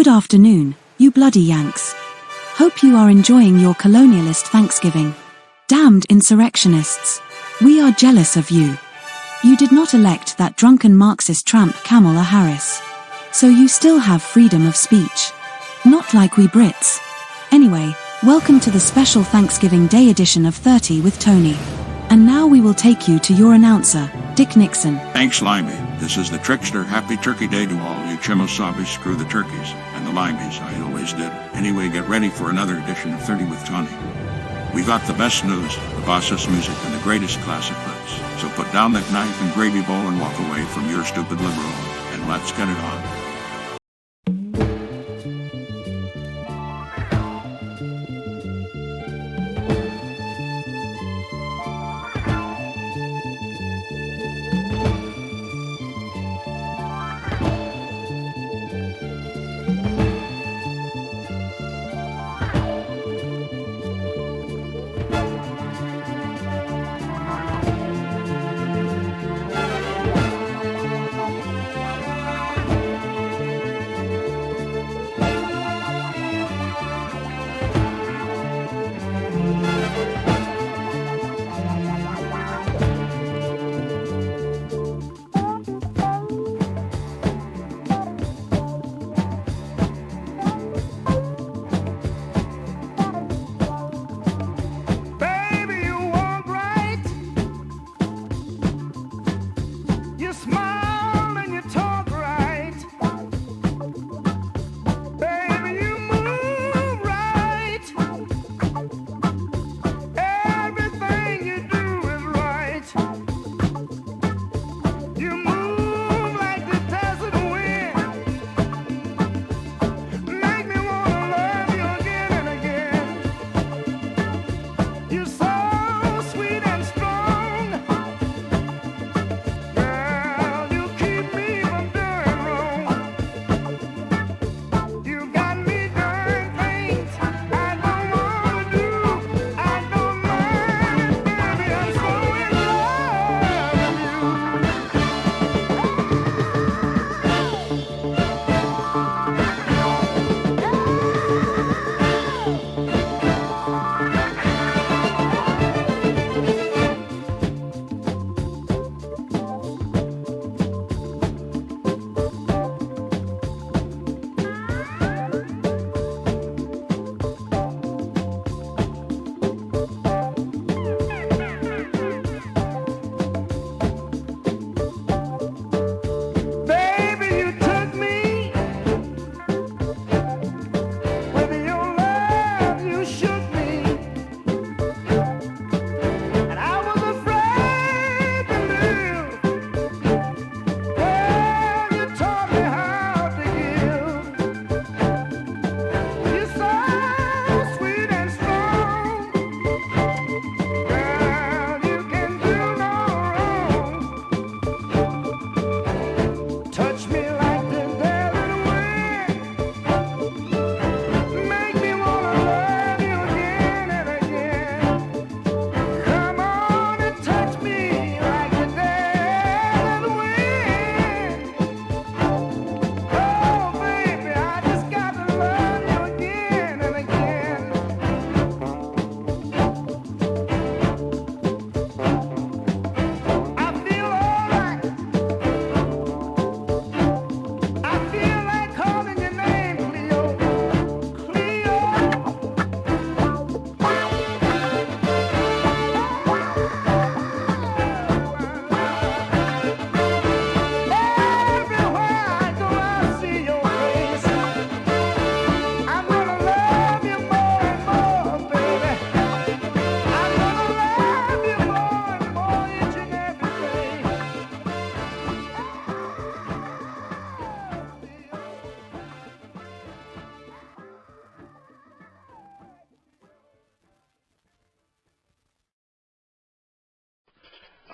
Good afternoon, you bloody Yanks. Hope you are enjoying your colonialist Thanksgiving. Damned insurrectionists. We are jealous of you. You did not elect that drunken Marxist tramp Kamala Harris. So you still have freedom of speech. Not like we Brits. Anyway, welcome to the special Thanksgiving Day edition of 30 with Tony. And now we will take you to your announcer, Dick Nixon. Thanks, Limey. This is the Trickster. Happy Turkey Day to all you Chimosabi, screw the turkeys, and the Limeys, I always did. Anyway, get ready for another edition of 30 with Tony. We got the best news, the bossest music, and the greatest classic hits. So put down that knife and gravy bowl and walk away from your stupid liberal, and let's get it on.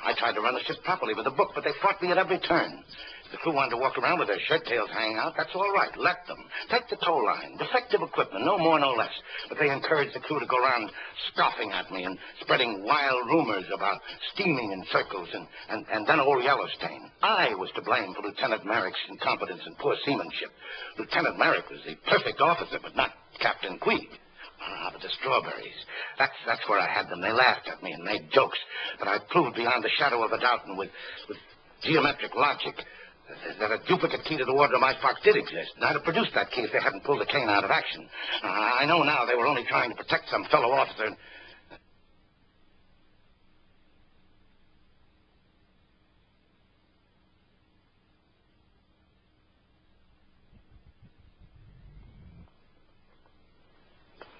I tried to run the ship properly with the book, but they fought me at every turn. The crew wanted to walk around with their shirt tails hanging out. That's all right. Let them. Take the tow line. Defective equipment. No more, no less. But they encouraged the crew to go around scoffing at me and spreading wild rumors about steaming in circles and then old Yellowstain. I was to blame for Lieutenant Merrick's incompetence and poor seamanship. Lieutenant Merrick was the perfect officer, but not Captain Queeg. But the strawberries, that's where I had them. They laughed at me and made jokes. But I proved beyond a shadow of a doubt and with geometric logic that a duplicate key to the wardroom icebox did exist. And I'd have produced that key if they hadn't pulled the cane out of action. I know now they were only trying to protect some fellow officer.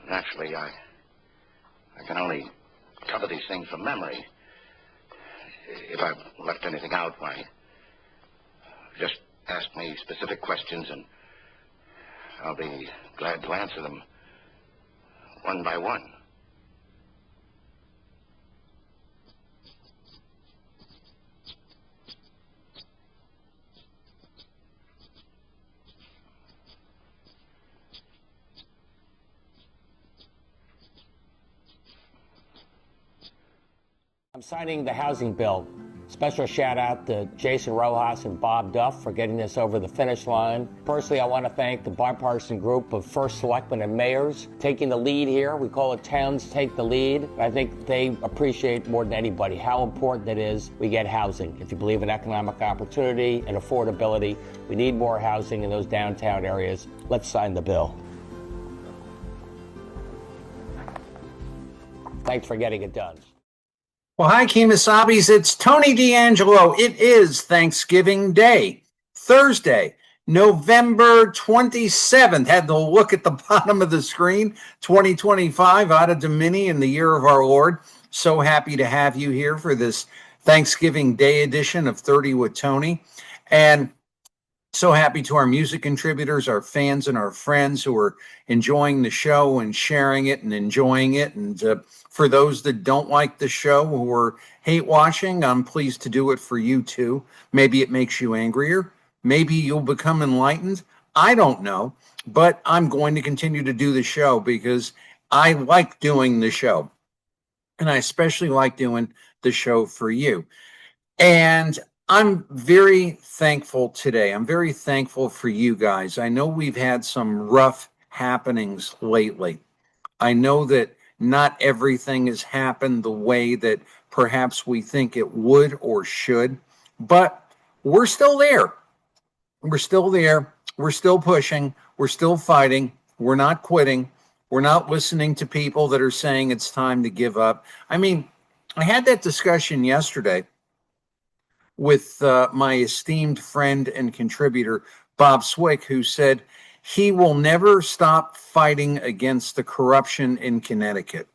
Naturally, I can only cover these things from memory. If I've left anything out, why, just ask me specific questions and I'll be glad to answer them one by one. I'm signing the housing bill. Special shout out to Jason Rojas and Bob Duff for getting this over the finish line. Personally, I want to thank the bipartisan group of first selectmen and mayors taking the lead here. We call it Towns Take the Lead. I think they appreciate more than anybody how important it is we get housing. If you believe in economic opportunity and affordability, we need more housing in those downtown areas. Let's sign the bill. Thanks for getting it done. Well, hi, Kemosabe's. It's Tony D'Angelo. It is Thanksgiving Day, Thursday, November 27th. Had to look at the bottom of the screen, 2025, out of Domini in the year of our Lord. So happy to have you here for this Thanksgiving Day edition of 30 with Tony. And so happy to our music contributors, our fans, and our friends who are enjoying the show and sharing it and enjoying it. And for those that don't like the show who are hate watching, I'm pleased to do it for you too. Maybe it makes you angrier. Maybe you'll become enlightened. I don't know, but I'm going to continue to do the show because I like doing the show. And I especially like doing the show for you. And I'm very thankful today. I'm very thankful for you guys. I know we've had some rough happenings lately. I know that not everything has happened the way that perhaps we think it would or should, but we're still there. We're still there. We're still pushing. We're still fighting. We're not quitting. We're not listening to people that are saying it's time to give up. I mean, I had that discussion yesterday with my esteemed friend and contributor, Bob Swick, who said he will never stop fighting against the corruption in Connecticut.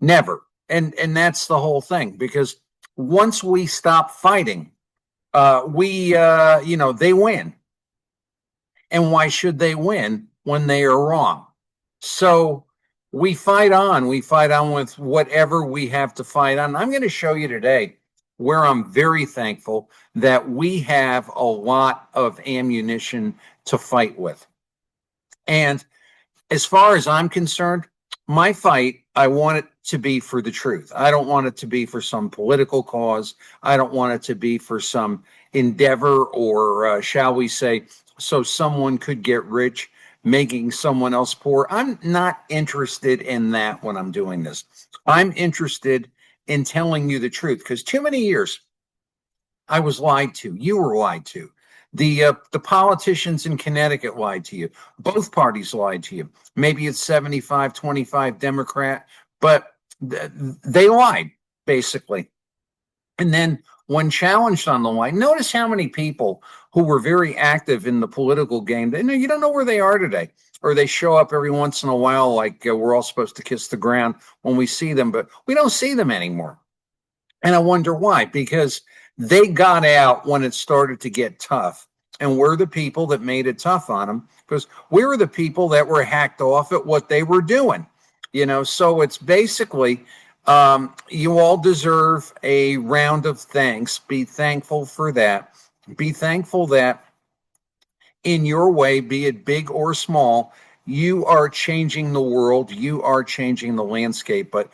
Never. And that's the whole thing, because once we stop fighting, they win. And why should they win when they are wrong? So we fight on. We fight on with whatever we have to fight on. I'm going to show you today where I'm very thankful that we have a lot of ammunition to fight with. And as far as I'm concerned, my fight, I want it to be for the truth. I don't want it to be for some political cause. I don't want it to be for some endeavor or, shall we say, so someone could get rich, making someone else poor. I'm not interested in that when I'm doing this. I'm interested in telling you the truth, because too many years I was lied to. You were lied to. The politicians in Connecticut lied to you. Both parties lied to you. Maybe it's 75-25 Democrat, but they lied, basically. And then when challenged on the line, notice how many people who were very active in the political game, you don't know where they are today. Or they show up every once in a while like we're all supposed to kiss the ground when we see them, but we don't see them anymore. And I wonder why, because they got out when it started to get tough. And we're the people that made it tough on them, because we were the people that were hacked off at what they were doing. So it's basically, you all deserve a round of thanks. Be thankful for that. Be thankful that in your way, be it big or small, you are changing the world. You are changing the landscape. But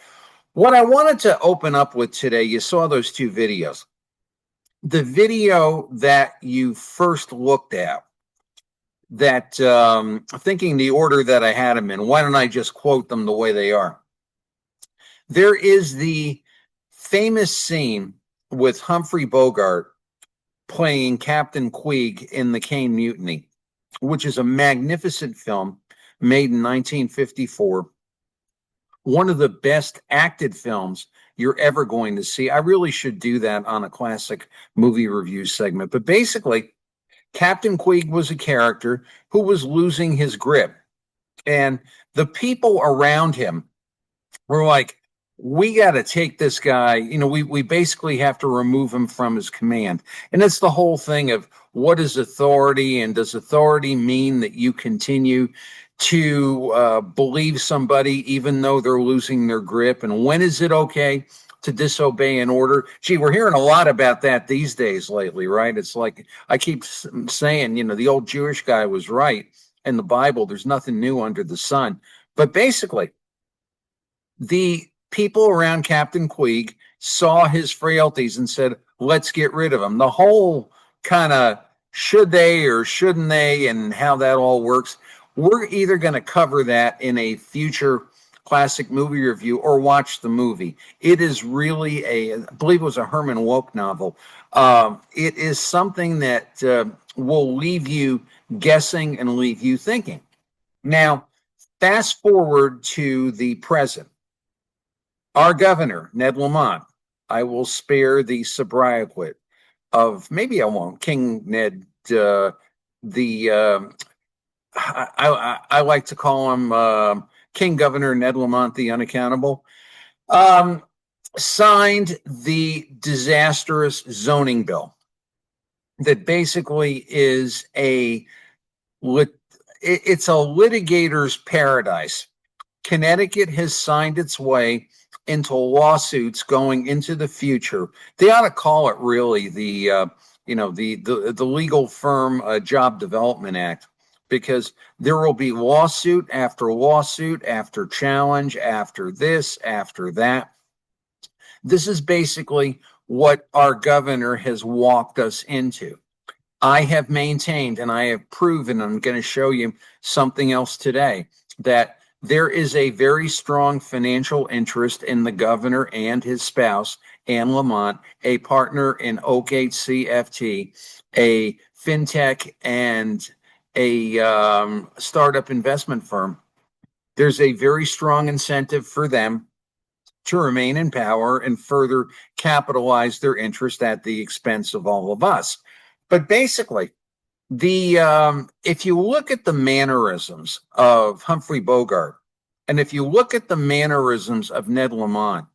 what I wanted to open up with today, you saw those two videos. The video that you first looked at, that thinking the order that I had them in, why don't I just quote them the way they are? There is the famous scene with Humphrey Bogart playing Captain Queeg in The Caine Mutiny, which is a magnificent film made in 1954. One of the best acted films you're ever going to see. I really should do that on a classic movie review segment. But basically, Captain Queeg was a character who was losing his grip. And the people around him were like, we got to take this guy, we basically have to remove him from his command. And it's the whole thing of what is authority, and does authority mean that you continue to believe somebody even though they're losing their grip? And when is it okay to disobey an order? Gee, we're hearing a lot about that these days lately, right? It's like I keep saying, the old Jewish guy was right. In the Bible, there's nothing new under the sun. But basically, the people around Captain Queeg saw his frailties and said, let's get rid of him. The whole kind of should they or shouldn't they and how that all works, we're either going to cover that in a future classic movie review or watch the movie. It is really I believe it was a Herman Wouk novel. It is something that will leave you guessing and leave you thinking. Now, fast forward to the present. Our governor, Ned Lamont, I will spare the sobriquet of, maybe I won't, King Ned, I like to call him King Governor Ned Lamont the Unaccountable, signed the disastrous zoning bill that basically is it's a litigator's paradise. Connecticut has signed its way into lawsuits going into the future. They ought to call it really the legal firm Job Development Act, because there will be lawsuit after challenge, after this, after that. This is basically what our governor has walked us into. I have maintained and I have proven, I'm going to show you something else today, that there is a very strong financial interest in the governor and his spouse, Anne Lamont, a partner in Oakgate CFT, a fintech and a startup investment firm. There's a very strong incentive for them to remain in power and further capitalize their interest at the expense of all of us. But basically, if you look at the mannerisms of Humphrey Bogart, and if you look at the mannerisms of Ned Lamont,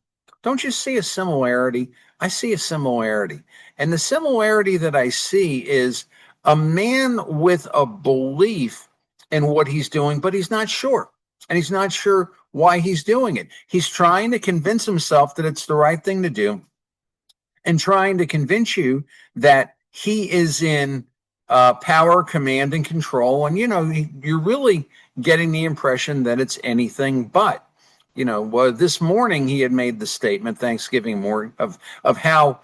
don't you see a similarity? I see a similarity. And the similarity that I see is a man with a belief in what he's doing, but he's not sure. And he's not sure why he's doing it. He's trying to convince himself that it's the right thing to do, and trying to convince you that he is in power, command, and control. And, you're really getting the impression that it's anything but. This morning he had made the statement, Thanksgiving morning, of how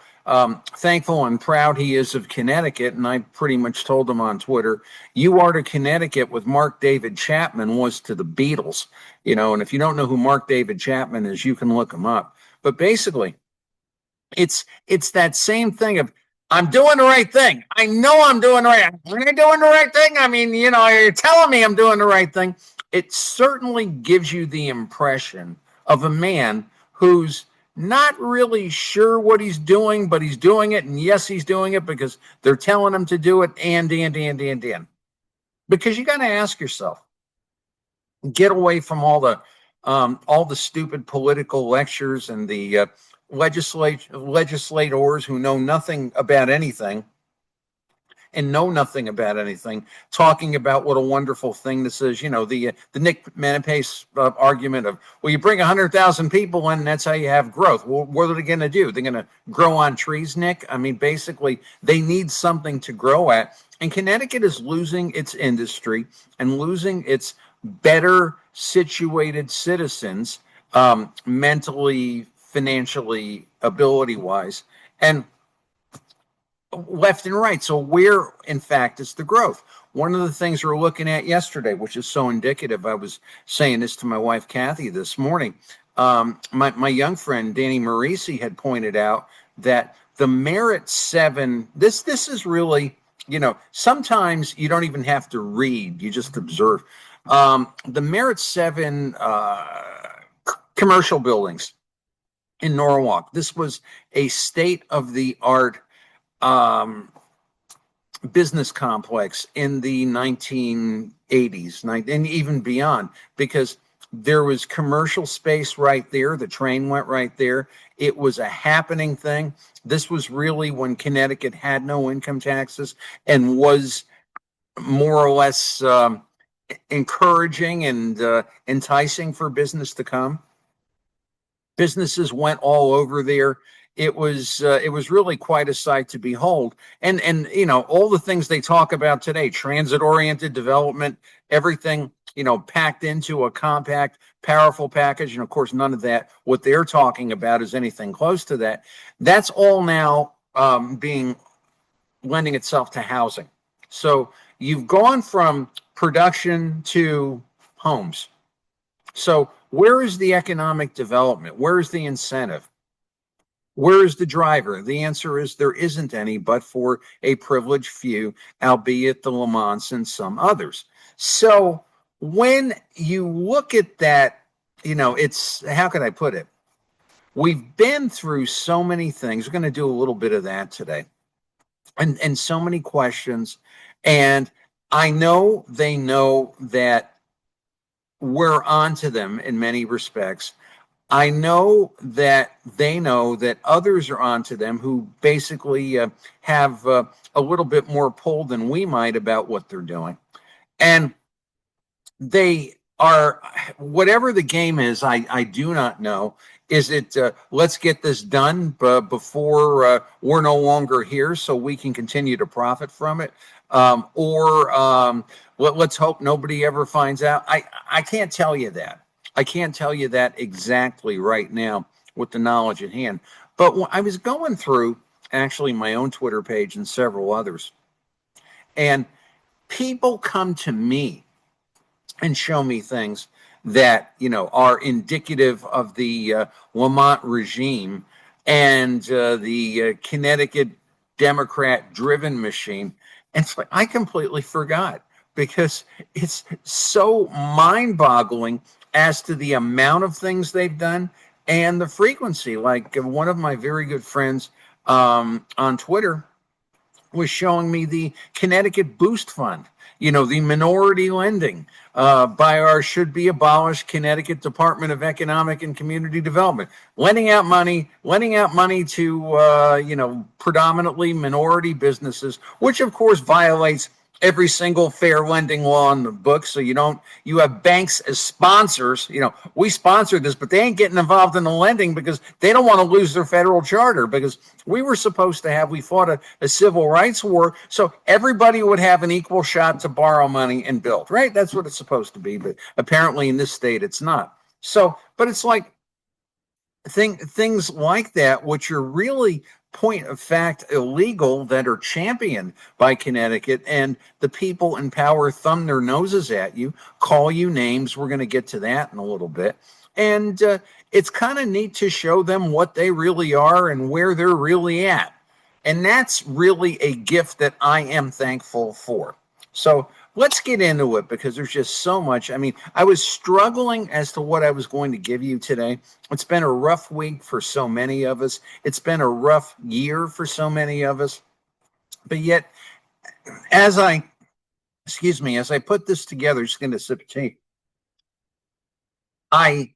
thankful and proud he is of Connecticut. And I pretty much told him on Twitter, you are to Connecticut what Mark David Chapman was to the Beatles. And if you don't know who Mark David Chapman is, you can look him up. But basically, it's that same thing of, I'm doing the right thing. I know I'm doing the right thing. Am I doing the right thing? I mean, you're telling me I'm doing the right thing. It certainly gives you the impression of a man who's not really sure what he's doing, but he's doing it. And yes, he's doing it because they're telling him to do it. And. Because you got to ask yourself, get away from all the stupid political lectures and the legislators who know nothing about anything, and know nothing about anything, talking about what a wonderful thing this is. The Nick Manipace argument of, well, you bring 100,000 people in, and that's how you have growth. Well, what are they going to do? They're going to grow on trees, Nick? I mean, basically, they need something to grow at. And Connecticut is losing its industry and losing its better situated citizens, mentally, financially, ability wise, and left and right. So where, in fact, is the growth? One of the things we were looking at yesterday, which is so indicative, I was saying this to my wife, Kathy, this morning. My young friend, Danny Marisi, had pointed out that the Merit 7, this is really, sometimes you don't even have to read, you just observe. The Merit 7 commercial buildings in Norwalk, this was a state-of-the-art business complex in the 1980s and even beyond, because there was commercial space right there. The train went right there. It was a happening thing. This was really when Connecticut had no income taxes and was more or less encouraging and enticing for business to come. Businesses went all over there. It was really quite a sight to behold. And all the things they talk about today, transit-oriented development, everything, packed into a compact, powerful package. And of course, none of that, what they're talking about is anything close to that. That's all now lending itself to housing. So you've gone from production to homes. So where is the economic development? Where is the incentive? Where is the driver? The answer is there isn't any, but for a privileged few, albeit the Lamonts and some others. So when you look at that, it's, how can I put it? We've been through so many things. We're going to do a little bit of that today. And so many questions. And I know they know that we're on to them in many respects. I know that they know that others are onto them who basically have a little bit more pull than we might about what they're doing. And they are, whatever the game is, I do not know. Is it let's get this done before we're no longer here so we can continue to profit from it? Or let's hope nobody ever finds out. I can't tell you that. I can't tell you that exactly right now with the knowledge at hand. But when I was going through actually my own Twitter page and several others, and people come to me and show me things that, are indicative of the Lamont regime and the Connecticut Democrat-driven machine. And it's like, I completely forgot, because it's so mind-boggling as to the amount of things they've done and the frequency. Like one of my very good friends on Twitter was showing me the Connecticut Boost Fund, the minority lending by our should be abolished Connecticut Department of Economic and Community Development, lending out money to, predominantly minority businesses, which of course violates every single fair lending law in the book. So you have banks as sponsors. We sponsored this, but they ain't getting involved in the lending because they don't want to lose their federal charter, because we fought a civil rights war. So everybody would have an equal shot to borrow money and build, right? That's what it's supposed to be. But apparently in this state, it's not. So, but it's like things like that, which are really point of fact illegal, that are championed by Connecticut, and the people in power thumb their noses at you, call you names. We're going to get to that in a little bit. And it's kind of neat to show them what they really are and where they're really at. And that's really a gift that I am thankful for. So let's get into it, because there's just so much. I mean, I was struggling as to what I was going to give you today. It's been a rough week for so many of us. It's been a rough year for so many of us. But yet, as I put this together, just going to sip tea, I'm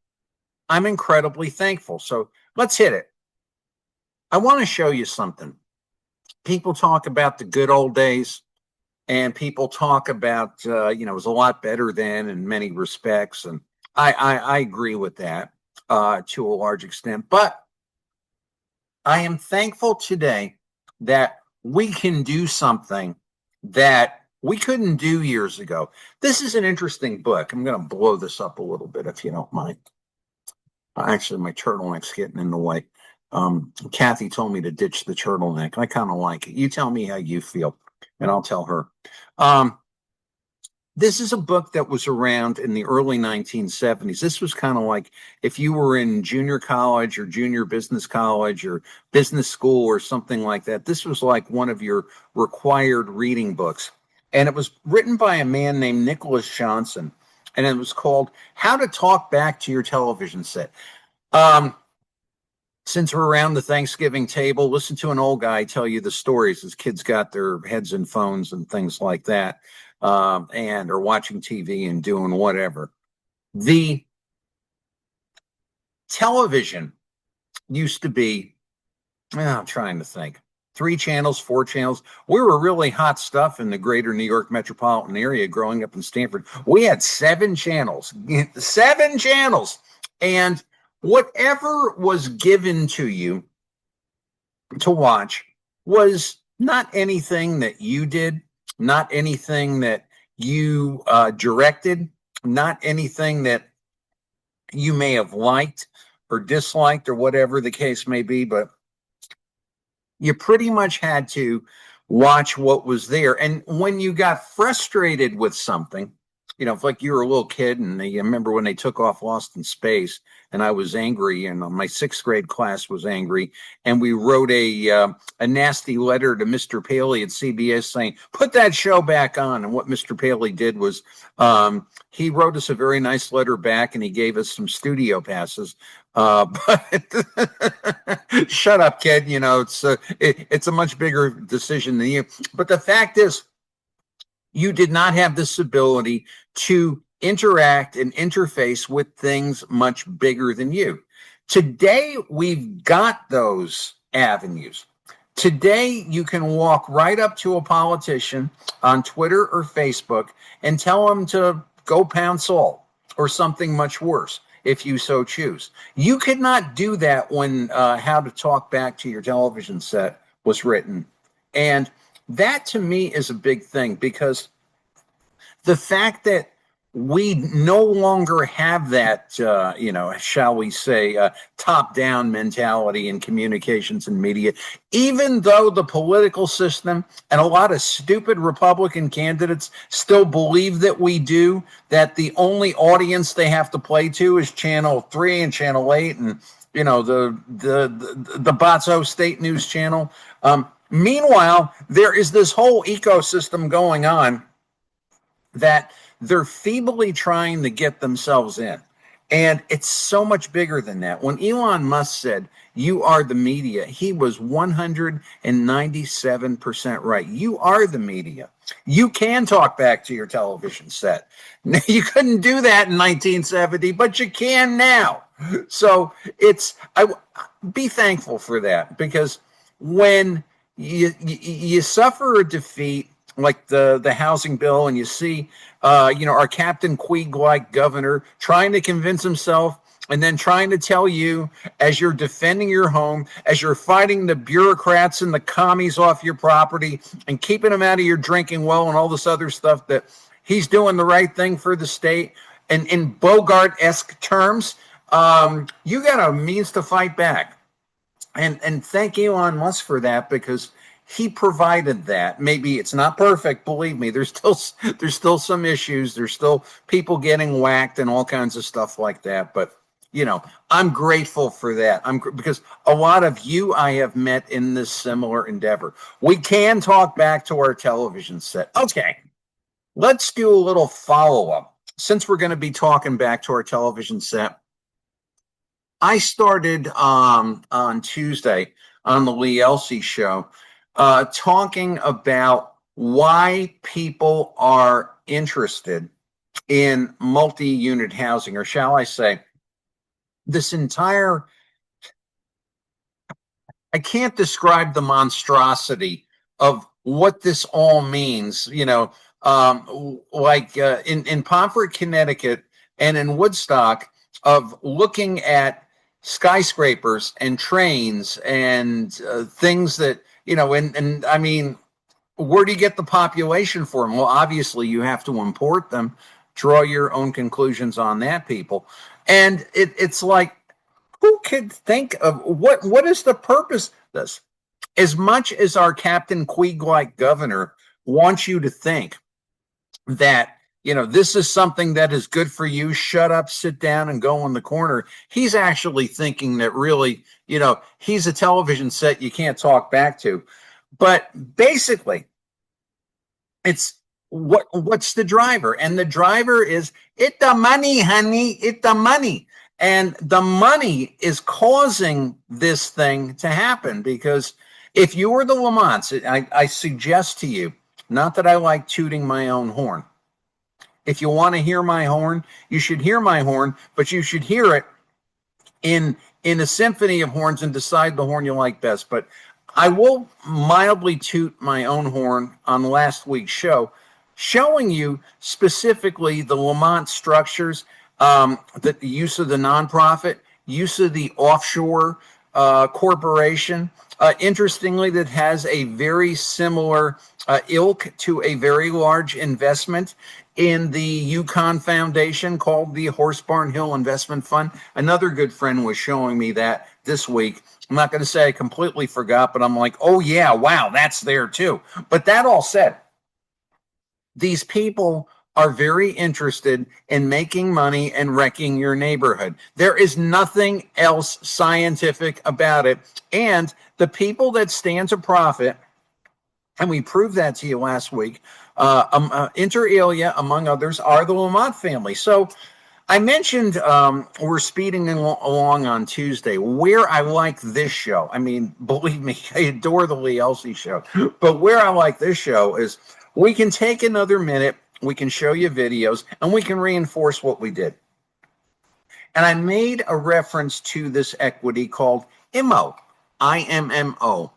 incredibly thankful. So let's hit it. I want to show you something. People talk about the good old days. and people talk about, it was a lot better then in many respects. And I agree with that to a large extent. But I am thankful today that we can do something that we couldn't do years ago. This is an interesting book. I'm going to blow this up a little bit if you don't mind. Actually, my turtleneck's getting in the way. Kathy told me to ditch the turtleneck. I kind of like it. You tell me how you feel, and I'll tell her. This is a book that was around in the early 1970s. This was kind of like if you were in junior college or junior business college or business school or something like that. This was like one of your required reading books. And it was written by a man named Nicholas Johnson. And it was called How to Talk Back to Your Television Set. Since we're around the Thanksgiving table, listen to an old guy tell you the stories as kids got their heads in phones and things like that. And are watching TV and doing whatever. The television used to be, I'm trying to think, 3 channels, 4 channels. We were really hot stuff in the greater New York metropolitan area growing up in Stanford. We had 7 channels, 7 channels. And whatever was given to you to watch was not anything that you did, not anything that you directed, not anything that you may have liked or disliked or whatever the case may be, but you pretty much had to watch what was there. And when you got frustrated with something, if like you were a little kid and I remember when they took off Lost in Space and I was angry and my 6th grade class was angry and we wrote a nasty letter to Mr. Paley at CBS saying, put that show back on. And what Mr. Paley did was he wrote us a very nice letter back and he gave us some studio passes. But shut up, kid. It's a much bigger decision than you. But the fact is, you did not have this ability to interact and interface with things much bigger than you. Today, we've got those avenues. Today, you can walk right up to a politician on Twitter or Facebook and tell them to go pound salt or something much worse if you so choose. You could not do that when How to Talk Back to Your Television Set was written. And that to me is a big thing because the fact that we no longer have that, shall we say, top-down mentality in communications and media, even though the political system and a lot of stupid Republican candidates still believe that we do, that the only audience they have to play to is Channel 3 and Channel 8 and, the Botso State News Channel. Meanwhile, there is this whole ecosystem going on that they're feebly trying to get themselves in. And it's so much bigger than that. When Elon Musk said, you are the media, he was 197% right. You are the media. You can talk back to your television set. You couldn't do that in 1970, but you can now. So be thankful for that, because when you suffer a defeat like the housing bill, and you see, our Captain Queeg-like governor trying to convince himself and then trying to tell you, as you're defending your home, as you're fighting the bureaucrats and the commies off your property and keeping them out of your drinking well and all this other stuff, that he's doing the right thing for the state. And in Bogart-esque terms, you got a means to fight back. And thank Elon Musk for that, because he provided that. Maybe it's not perfect, believe me. There's still some issues. There's still people getting whacked and all kinds of stuff like that. But I'm grateful for that. Because a lot of you I have met in this similar endeavor. We can talk back to our television set. Okay, let's do a little follow-up. Since we're going to be talking back to our television set, I started on Tuesday on the Lee Elsey show talking about why people are interested in multi-unit housing, or shall I say, this entire, I can't describe the monstrosity of what this all means. Like in Pomfret, Connecticut, and in Woodstock, of looking at skyscrapers and trains and things that, and I mean, where do you get the population for them? Well, obviously you have to import them. Draw your own conclusions on that, people. And it's like, who could think of what is the purpose of this? As much as our Captain Queeg-like governor wants you to think that, this is something that is good for you, shut up, sit down, and go in the corner, he's actually thinking that really, he's a television set you can't talk back to. But basically, it's what's the driver? And the driver is, it the money, honey, it the money. And the money is causing this thing to happen, because if you were the Lamonts, I suggest to you, not that I like tooting my own horn. If you want to hear my horn, you should hear my horn, but you should hear it in a symphony of horns and decide the horn you like best. But I will mildly toot my own horn on last week's show, showing you specifically the Lamont structures, the use of the nonprofit, use of the offshore corporation. Interestingly, that has a very similar ilk to a very large investment in the Yukon Foundation called the Horse Barn Hill Investment Fund. Another good friend was showing me that this week. I'm not going to say I completely forgot, but I'm like, oh yeah, wow, that's there too. But that all said, these people are very interested in making money and wrecking your neighborhood. There is nothing else scientific about it. And the people that stand to profit, and we proved that to you last week, inter alia, among others, are the Lamont family. So I mentioned we're speeding along on Tuesday. Where I like this show, I mean, believe me, I adore the Lee Elsey show, but where I like this show is we can take another minute, we can show you videos, and we can reinforce what we did. And I made a reference to this equity called IMMO, IMMO.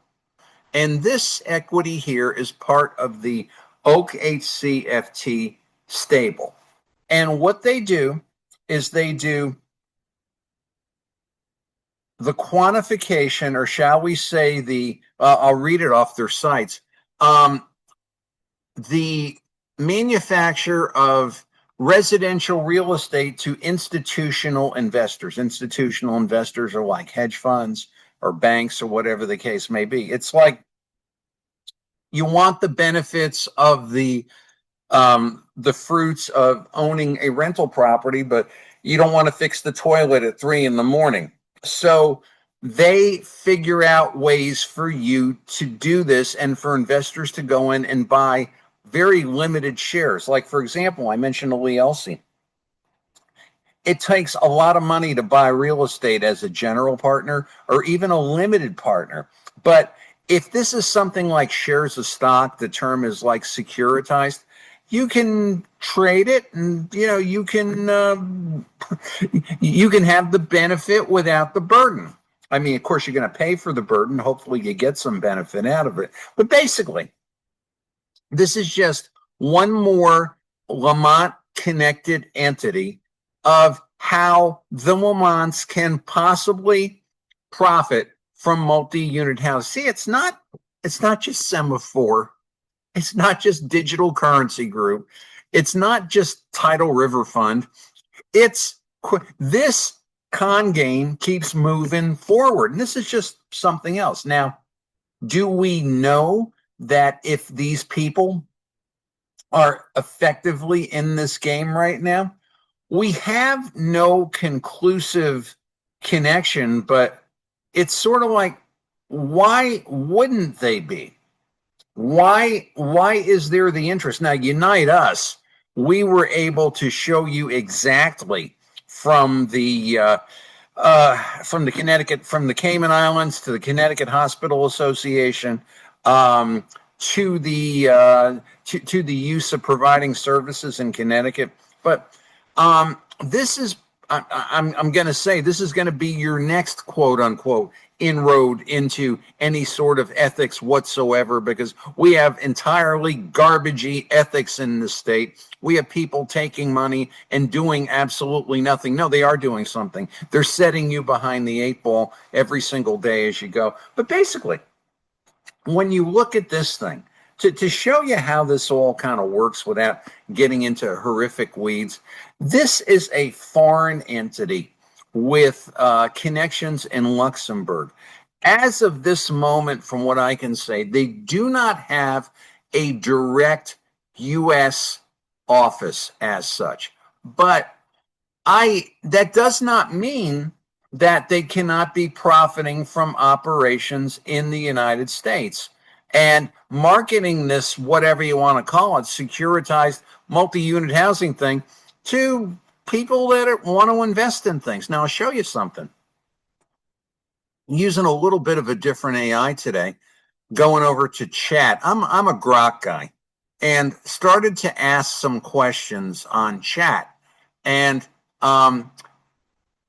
And this equity here is part of the Oak HCFT stable. And what they do is they do the quantification, or shall we say I'll read it off their sites, the manufacture of residential real estate to institutional investors. Institutional investors are like hedge funds or banks or whatever the case may be. It's like you want the benefits of the fruits of owning a rental property, but you don't want to fix the toilet at 3 a.m. So they figure out ways for you to do this and for investors to go in and buy very limited shares. Like, for example, I mentioned to Lee Elsey. It takes a lot of money to buy real estate as a general partner or even a limited partner. But if this is something like shares of stock, the term is like securitized, you can trade it, and you can have the benefit without the burden. I mean, of course, you're going to pay for the burden. Hopefully you get some benefit out of it. But basically, this is just one more Lamont connected entity of how the Lamonts can possibly profit from multi-unit housing. See, it's not just Semaphore. It's not just Digital Currency Group. It's not just Tidal River Fund. It's this con game keeps moving forward. And this is just something else. Now, do we know that if these people are effectively in this game right now? We have no conclusive connection, but it's sort of like, why wouldn't they be? Why is there the interest? Now, Unite Us, we were able to show you exactly from the Connecticut, from the Cayman Islands to the Connecticut Hospital Association, to the use of providing services in Connecticut. But this is I'm going to say this is going to be your next quote unquote inroad into any sort of ethics whatsoever, because we have entirely garbagey ethics in this state. We have people taking money and doing absolutely nothing. No, they are doing something. They're setting you behind the eight ball every single day as you go. But basically, when you look at this thing, to show you how this all kind of works without getting into horrific weeds, this is a foreign entity with connections in Luxembourg. As of this moment, from what I can say, they do not have a direct U.S. office as such. But that does not mean that they cannot be profiting from operations in the United States and marketing this, whatever you want to call it, securitized multi-unit housing thing to people that want to invest in things. Now, I'll show you something. Using a little bit of a different AI today, going over to chat. I'm a Grok guy and started to ask some questions on chat. And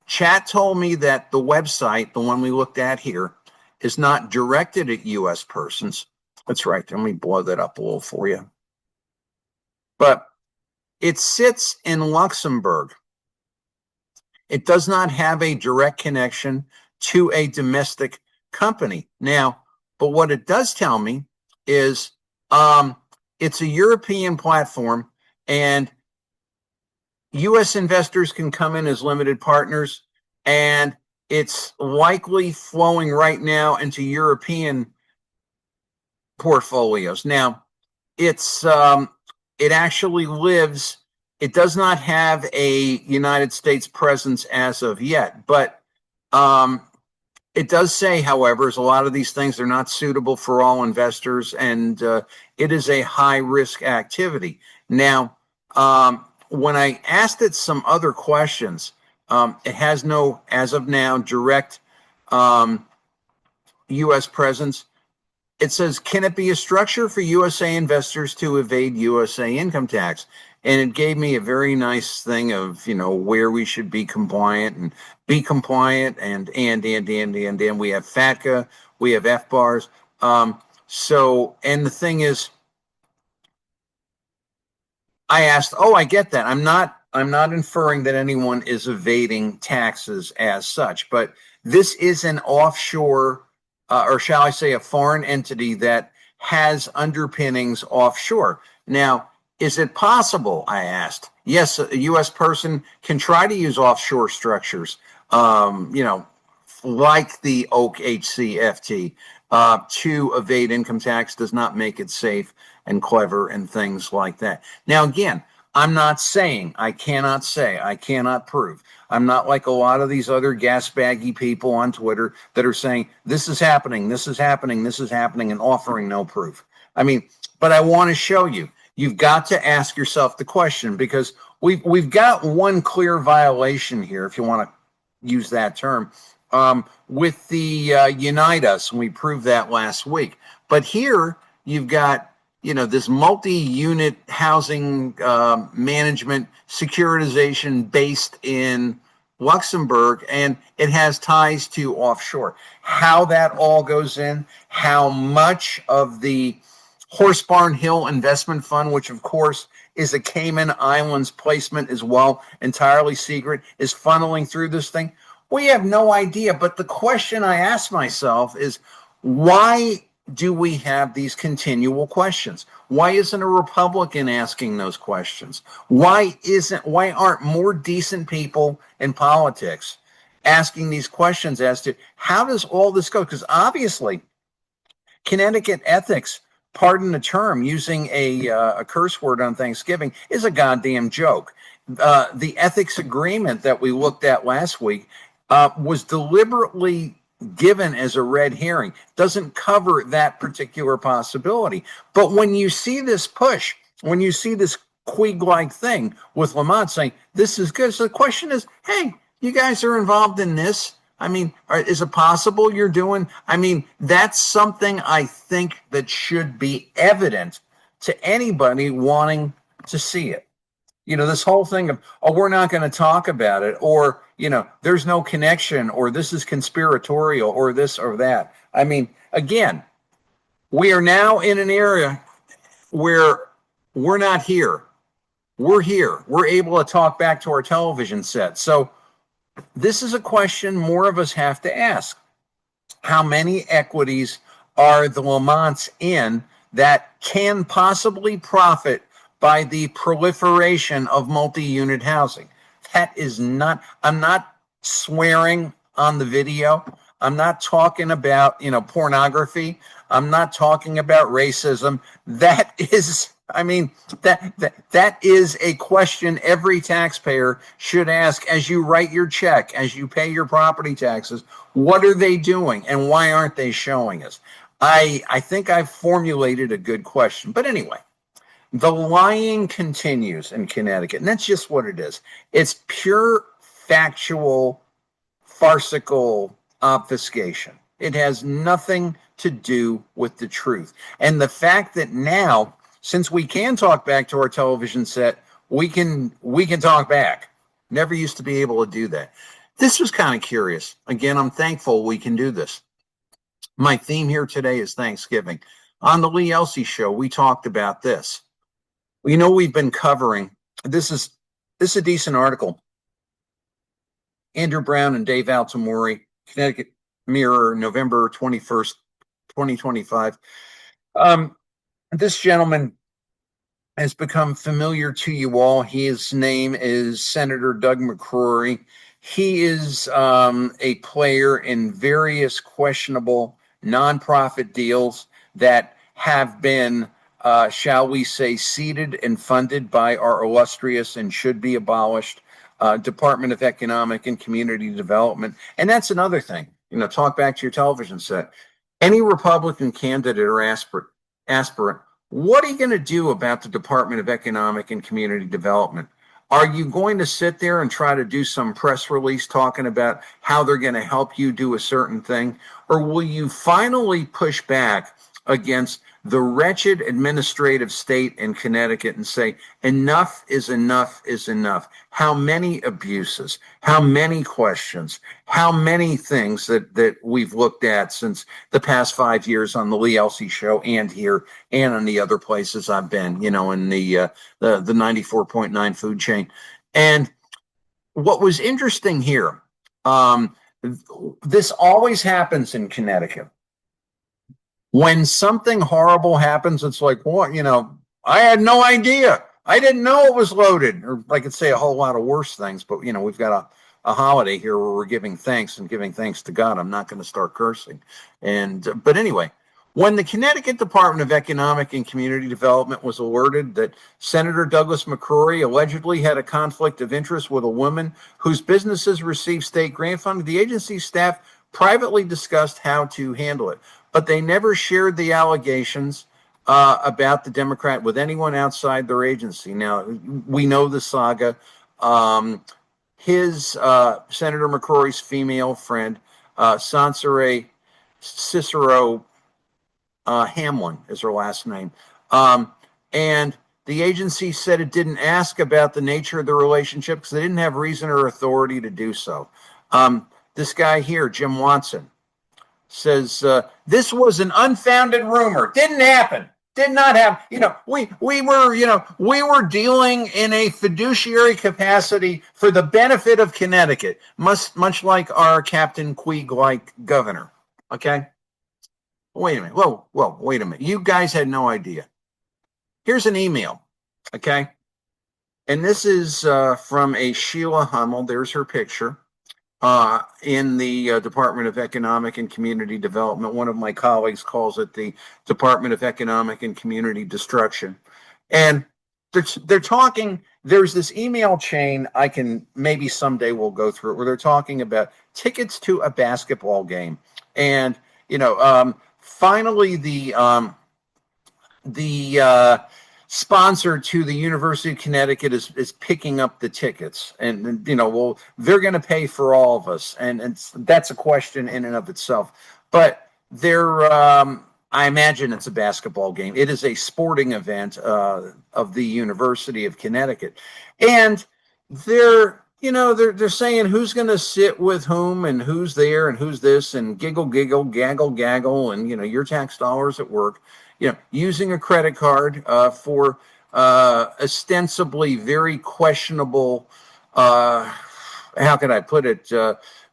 chat told me that the website, the one we looked at here, is not directed at U.S. persons. That's right. Let me blow that up a little for you. But it sits in Luxembourg. It does not have a direct connection to a domestic company. Now, but what it does tell me is it's a European platform, and U.S. investors can come in as limited partners, and it's likely flowing right now into European portfolios. Now, it actually lives. It does not have a United States presence as of yet, but it does say, however, as a lot of these things are not suitable for all investors, and it is a high risk activity. Now, when I asked it some other questions, it has no, as of now, direct U.S. presence. It says, can it be a structure for USA investors to evade USA income tax? And it gave me a very nice thing of, where we should be compliant and be compliant. And we have FATCA, we have FBARs. And the thing is, I asked, I get that. I'm not inferring that anyone is evading taxes as such, but this is an offshore, or shall I say a foreign entity that has underpinnings offshore. Now, is it possible, I asked? Yes, a U.S. person can try to use offshore structures, like the Oak HCFT, to evade income tax. Does not make it safe and clever and things like that. Now, again, I'm not saying, I cannot prove. I'm not like a lot of these other gas baggy people on Twitter that are saying, this is happening, and offering no proof. But I want to show you. You've got to ask yourself the question, because we've got one clear violation here, if you want to use that term, with the Unite Us, and we proved that last week. But here you've got, this multi-unit housing management securitization based in Luxembourg, and it has ties to offshore. How that all goes in, how much of the Horsebarn Hill Investment Fund, which of course is a Cayman Islands placement as well, entirely secret, is funneling through this thing. We have no idea. But the question I ask myself is, why do we have these continual questions? Why isn't a Republican asking those questions? Why aren't more decent people in politics asking these questions as to how does all this go? Because obviously, Connecticut ethics, pardon the term, using a curse word on Thanksgiving, is a goddamn joke. The ethics agreement that we looked at last week was deliberately given as a red herring. Doesn't cover that particular possibility. But when you see this push, when you see this Quig-like thing with Lamont saying, this is good, so the question is, hey, you guys are involved in this. Is it possible you're doing? That's something I think that should be evident to anybody wanting to see it. This whole thing of, oh, we're not going to talk about it, or, there's no connection, or this is conspiratorial, or this or that. I mean, again, we are now in an area where we're not here. We're here. We're able to talk back to our television set. So this is a question more of us have to ask. How many equities are the Lamonts in that can possibly profit by the proliferation of multi-unit housing? That is not, I'm not swearing on the video. I'm not talking about, pornography. I'm not talking about racism. That is, that is a question every taxpayer should ask as you write your check, as you pay your property taxes. What are they doing and why aren't they showing us? I think I've formulated a good question. But anyway, the lying continues in Connecticut, and that's just what it is. It's pure factual, farcical obfuscation. It has nothing to do with the truth. And the fact that now, since we can talk back to our television set, we can talk back. Never used to be able to do that. This was kind of curious. Again, I'm thankful we can do this. My theme here today is Thanksgiving. On the Lee Elsey Show, we talked about this. We've been covering, this is a decent article. Andrew Brown and Dave Altamori, Connecticut Mirror, November 21st, 2025. This gentleman has become familiar to you all. His name is Senator Doug McCrory. He is a player in various questionable nonprofit deals that have been, shall we say, seeded and funded by our illustrious and should be abolished Department of Economic and Community Development. And that's another thing. Talk back to your television set. Any Republican candidate or aspirant, what are you going to do about the Department of Economic and Community Development? Are you going to sit there and try to do some press release talking about how they're going to help you do a certain thing? Or will you finally push back against the wretched administrative state in Connecticut and say, enough is enough is enough? How many abuses, how many questions, how many things that we've looked at since the past 5 years on the Lee Elsey Show and here and on the other places I've been, in the 94.9 food chain. And what was interesting here, this always happens in Connecticut. When something horrible happens, it's like, what, I had no idea. I didn't know it was loaded. Or I could say a whole lot of worse things, but, we've got a holiday here where we're giving thanks and giving thanks to God. I'm not going to start cursing. But anyway, when the Connecticut Department of Economic and Community Development was alerted that Senator Douglas McCrory allegedly had a conflict of interest with a woman whose businesses received state grant funding, the agency staff privately discussed how to handle it. But they never shared the allegations about the Democrat with anyone outside their agency. Now, we know the saga. His Senator McCrory's female friend, Sansere Cicero Hamlin is her last name. And the agency said it didn't ask about the nature of the relationship because they didn't have reason or authority to do so. This guy here, Jim Watson, says this was an unfounded rumor. Didn't happen. Did not happen. We were dealing in a fiduciary capacity for the benefit of Connecticut, much like our Captain Queeg-like governor. Okay. Wait a minute. Whoa, wait a minute. You guys had no idea. Here's an email. Okay. And this is from a Sheila Hummel. There's her picture. In the Department of Economic and Community Development. One of my colleagues calls it the Department of Economic and Community Destruction. And they're talking, there's this email chain I can, maybe someday we'll go through it, where they're talking about tickets to a basketball game. And, finally the sponsor to the University of Connecticut is picking up the tickets, and well, they're going to pay for all of us, and that's a question in and of itself. But I I imagine it's a basketball game. It is a sporting event of the University of Connecticut, and they're saying who's going to sit with whom and who's there and who's this and giggle gaggle gaggle and your tax dollars at work, using a credit card for ostensibly very questionable. How can I put it?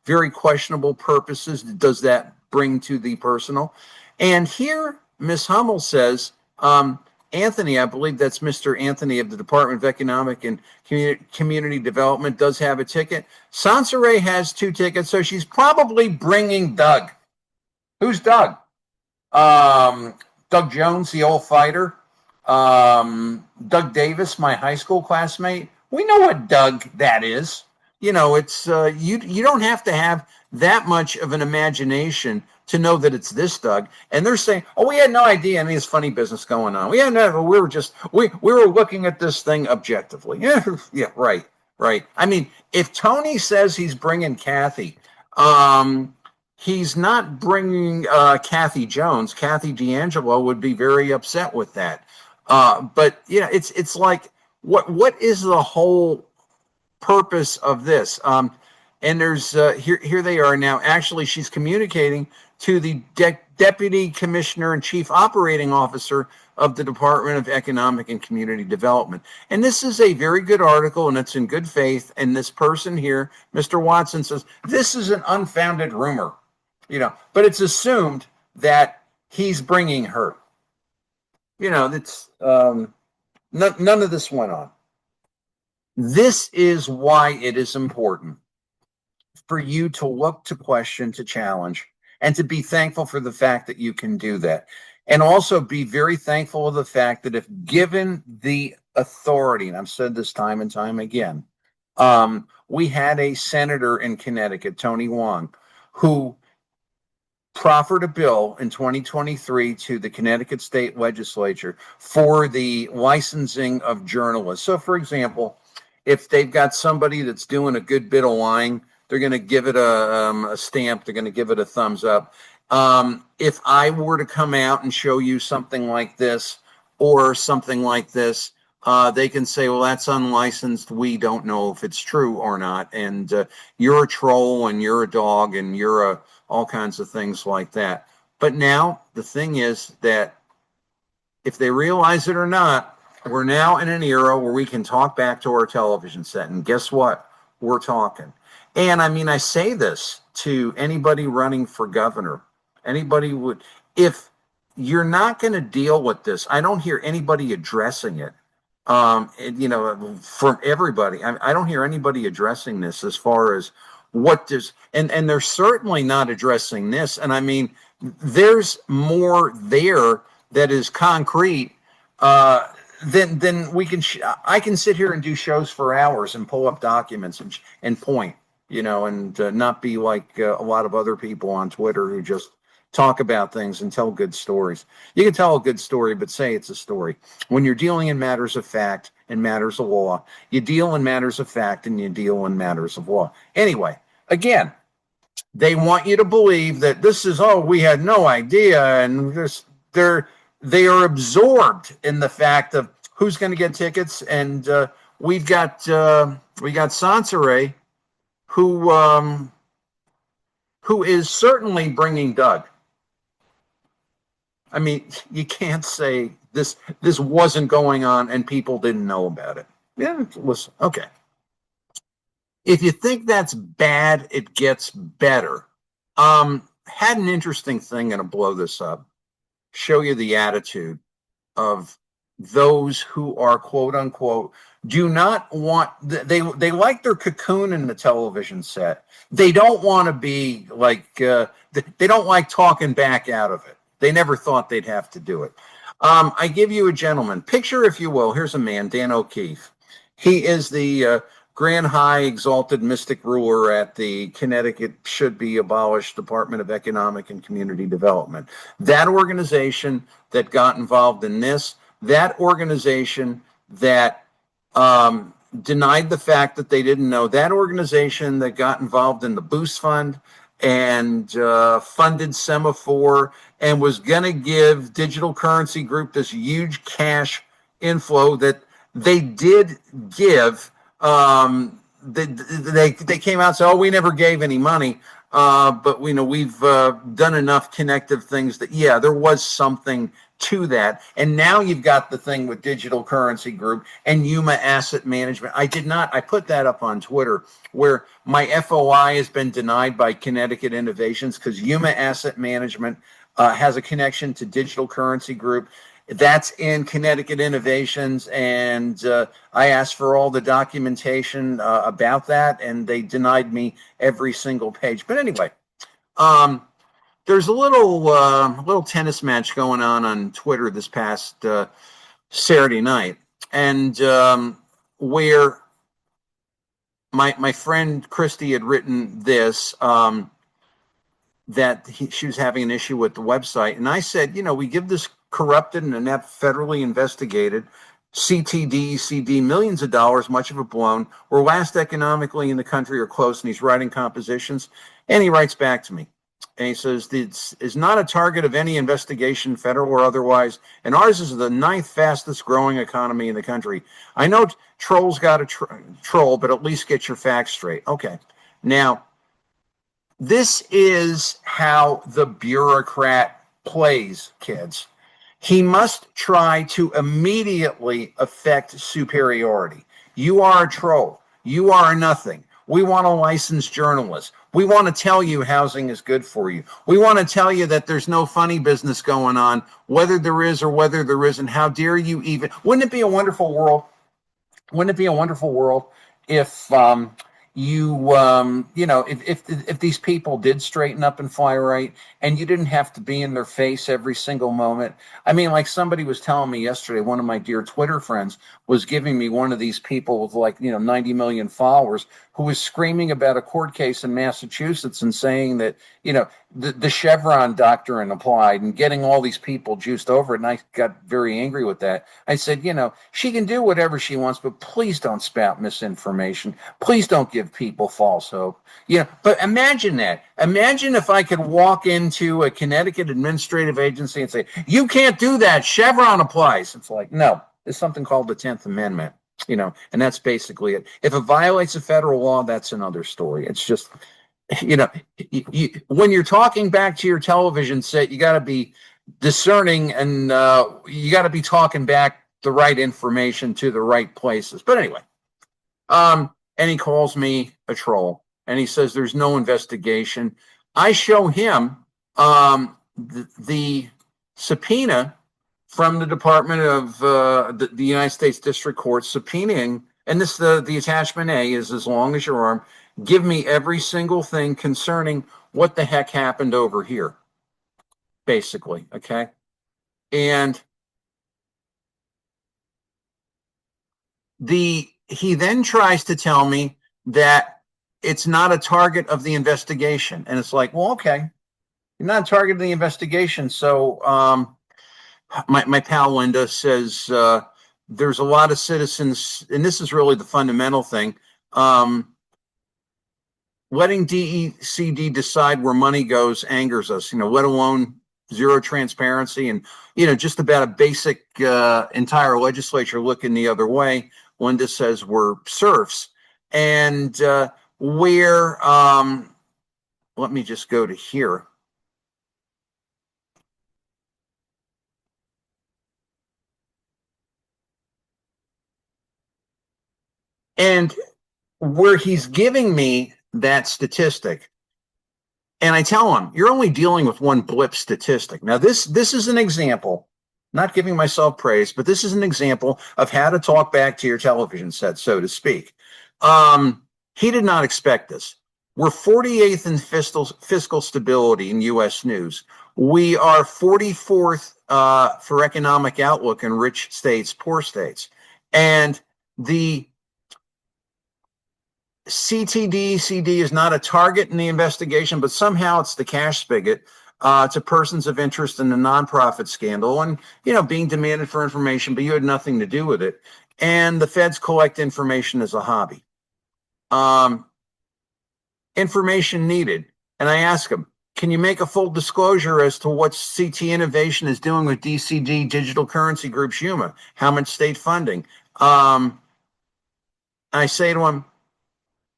Very questionable purposes. Does that bring to the personal? And here, Ms. Hummel says, Anthony, I believe that's Mr. Anthony of the Department of Economic and Community Development, does have a ticket. Sansaray has 2 tickets, so she's probably bringing Doug. Who's Doug? Doug Jones, the old fighter. Doug Davis, my high school classmate. We know what Doug that is. It's you don't have to have that much of an imagination to know that it's this Doug. And they're saying, oh, we had no idea any of this funny business going on. We were looking at this thing objectively. Yeah, right. I mean, if Tony says he's bringing Kathy, he's not bringing Kathy Jones. Kathy D'Angelo would be very upset with that. But it's like, what is the whole purpose of this? And there's here they are now. Actually, she's communicating to the Deputy Commissioner and Chief Operating Officer of the Department of Economic and Community Development. And this is a very good article, and it's in good faith. And this person here, Mr. Watson, says this is an unfounded rumor, but it's assumed that he's bringing her. That's none of this went on. This is why it is important for you to look, to question, to challenge, and to be thankful for the fact that you can do that. And also be very thankful of the fact that if given the authority, and I've said this time and time again, we had a senator in Connecticut, Tony Wong, who proffered a bill in 2023 to the Connecticut State Legislature for the licensing of journalists. So, for example, if they've got somebody that's doing a good bit of lying, they're going to give it a stamp. They're going to give it a thumbs up. If I were to come out and show you something like this or something like this, they can say, well, that's unlicensed. We don't know if it's true or not. And you're a troll and you're a dog and you're all kinds of things like that. But now the thing is that if they realize it or not, we're now in an era where we can talk back to our television set. And guess what? We're talking. And I mean, I say this to anybody running for governor. Anybody would, if you're not going to deal with this, I don't hear anybody addressing it. From everybody, I don't hear anybody addressing this as far as what does, and they're certainly not addressing this. And I mean, there's more there that is concrete then we can. I can sit here and do shows for hours and pull up documents and point, and not be like a lot of other people on Twitter who just talk about things and tell good stories. You can tell a good story, but say it's a story. When you're dealing in matters of fact and matters of law, you deal in matters of fact and you deal in matters of law. Anyway, again, they want you to believe that this is, we had no idea, and they are absorbed in the fact of who's going to get tickets, and we got Sansaray, who is certainly bringing Doug. I mean, you can't say this wasn't going on and people didn't know about it. Yeah, listen, okay. If you think that's bad, it gets better. Had an interesting thing, going to blow this up. Show you the attitude of those who are quote unquote do not want, they like their cocoon in the television set. They don't want to be like, they don't like talking back out of it. They never thought they'd have to do it. I give you a gentleman. Picture, if you will, here's a man, Dan O'Keefe. He is the Grand High Exalted Mystic Ruler at the Connecticut should be abolished Department of Economic and Community Development. That organization that got involved in this, that organization that denied the fact that they didn't know, that organization that got involved in the Boost Fund and funded Semaphore and was going to give Digital Currency Group this huge cash inflow that they did give. They came out and said, "Oh, we never gave any money." But we've done enough connective things that, yeah, there was something to that. And now you've got the thing with Digital Currency Group and Yuma Asset Management. I put that up on Twitter, where my FOI has been denied by Connecticut Innovations because Yuma Asset Management has a connection to Digital Currency Group. That's in Connecticut Innovations, and I asked for all the documentation about that, and they denied me every single page. But anyway, there's a little tennis match going on Twitter this past Saturday night, and where my friend Christy had written this. That she was having an issue with the website. And I said, we give this corrupted and inept, federally investigated CTD, CD millions of dollars, much of it blown. We're last economically in the country or close, and he's writing compositions. And he writes back to me. And he says, this is not a target of any investigation, federal or otherwise. And ours is the 9th fastest growing economy in the country. I know trolls got to troll, but at least get your facts straight. Okay. Now, this is how the bureaucrat plays, kids. He must try to immediately affect superiority. You are a troll. You are nothing. We want a licensed journalist. We want to tell you housing is good for you. We want to tell you that there's no funny business going on, whether there is or whether there isn't. How dare you even? Wouldn't it be a wonderful world? Wouldn't it be a wonderful world if if these people did straighten up and fly right, and you didn't have to be in their face every single moment? I mean, like somebody was telling me yesterday, one of my dear Twitter friends was giving me one of these people with 90 million followers who was screaming about a court case in Massachusetts and saying that, the Chevron doctrine applied and getting all these people juiced over it. And I got very angry with that. I said, she can do whatever she wants, but please don't spout misinformation. Please don't give people false hope. But imagine that. Imagine if I could walk into a Connecticut administrative agency and say, you can't do that. Chevron applies. It's like, no, there's something called the 10th Amendment, and that's basically it. If it violates a federal law, that's another story. It's just, when you're talking back to your television set, you got to be discerning, and you got to be talking back the right information to the right places. But anyway, and he calls me a troll, and he says there's no investigation. I show him the subpoena from the Department of the United States District Court subpoenaing, and this the attachment A is as long as your arm. Give me every single thing concerning what the heck happened over here, basically, okay? And he then tries to tell me that it's not a target of the investigation. And it's like, well, okay, you're not a target of the investigation. So my pal Linda says there's a lot of citizens, and this is really the fundamental thing, letting DECD decide where money goes angers us, let alone zero transparency and, just about a basic entire legislature looking the other way. Linda says we're serfs. And let me just go to here. And where he's giving me that statistic, and I tell him, you're only dealing with one blip statistic. Now, this is an example, not giving myself praise, but this is an example of how to talk back to your television set, so to speak. He did not expect this. We're 48th in fiscal stability in U.S. news. We are 44th for economic outlook in rich states, poor states. And the CTD, CD is not a target in the investigation, but somehow it's the cash spigot to persons of interest in the nonprofit scandal and, being demanded for information, but you had nothing to do with it. And the feds collect information as a hobby. Information needed. And I ask him, can you make a full disclosure as to what CT Innovation is doing with DCD Digital Currency Group Schuma? How much state funding? I say to him,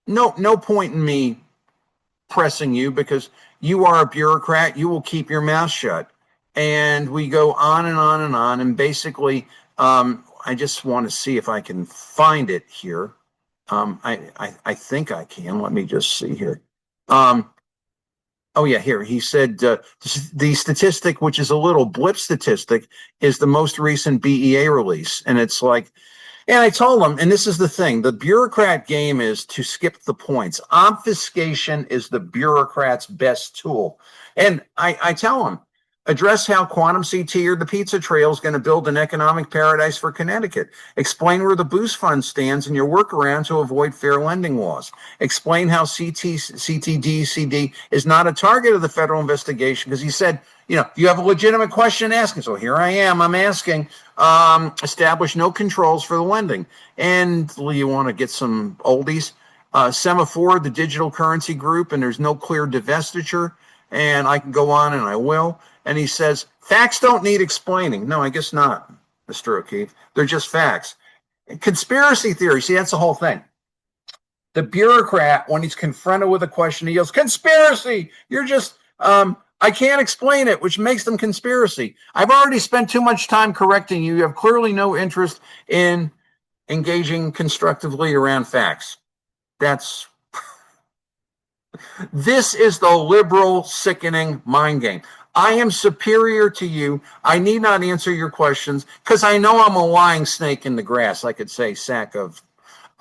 no point in me pressing you because you are a bureaucrat. You will keep your mouth shut. And we go on and on and on. And basically, I just want to see if I can find it here. I think I can. Let me just see here. Oh, yeah, here. He said the statistic, which is a little blip statistic, is the most recent BEA release. And it's like, and I told him, and this is the thing, the bureaucrat game is to skip the points. Obfuscation is the bureaucrat's best tool. And I tell him, address how Quantum CT or the Pizza Trail is going to build an economic paradise for Connecticut. Explain where the Boost Fund stands and your workaround to avoid fair lending laws. Explain how CTDCD is not a target of the federal investigation because he said, you know, you have a legitimate question asking. So here I am, I'm asking, establish no controls for the lending. And you want to get some oldies. Semaphore, the digital currency group, and there's no clear divestiture. And I can go on and I will. And he says, facts don't need explaining. No, I guess not, Mr. O'Keefe. They're just facts. Conspiracy theory, see, that's the whole thing. The bureaucrat, when he's confronted with a question, he yells, conspiracy! You're just, I can't explain it, which makes them conspiracy. I've already spent too much time correcting you. You have clearly no interest in engaging constructively around facts. That's... This is the liberal, sickening mind game. I am superior to you. I need not answer your questions because I know I'm a lying snake in the grass. I could say sack of,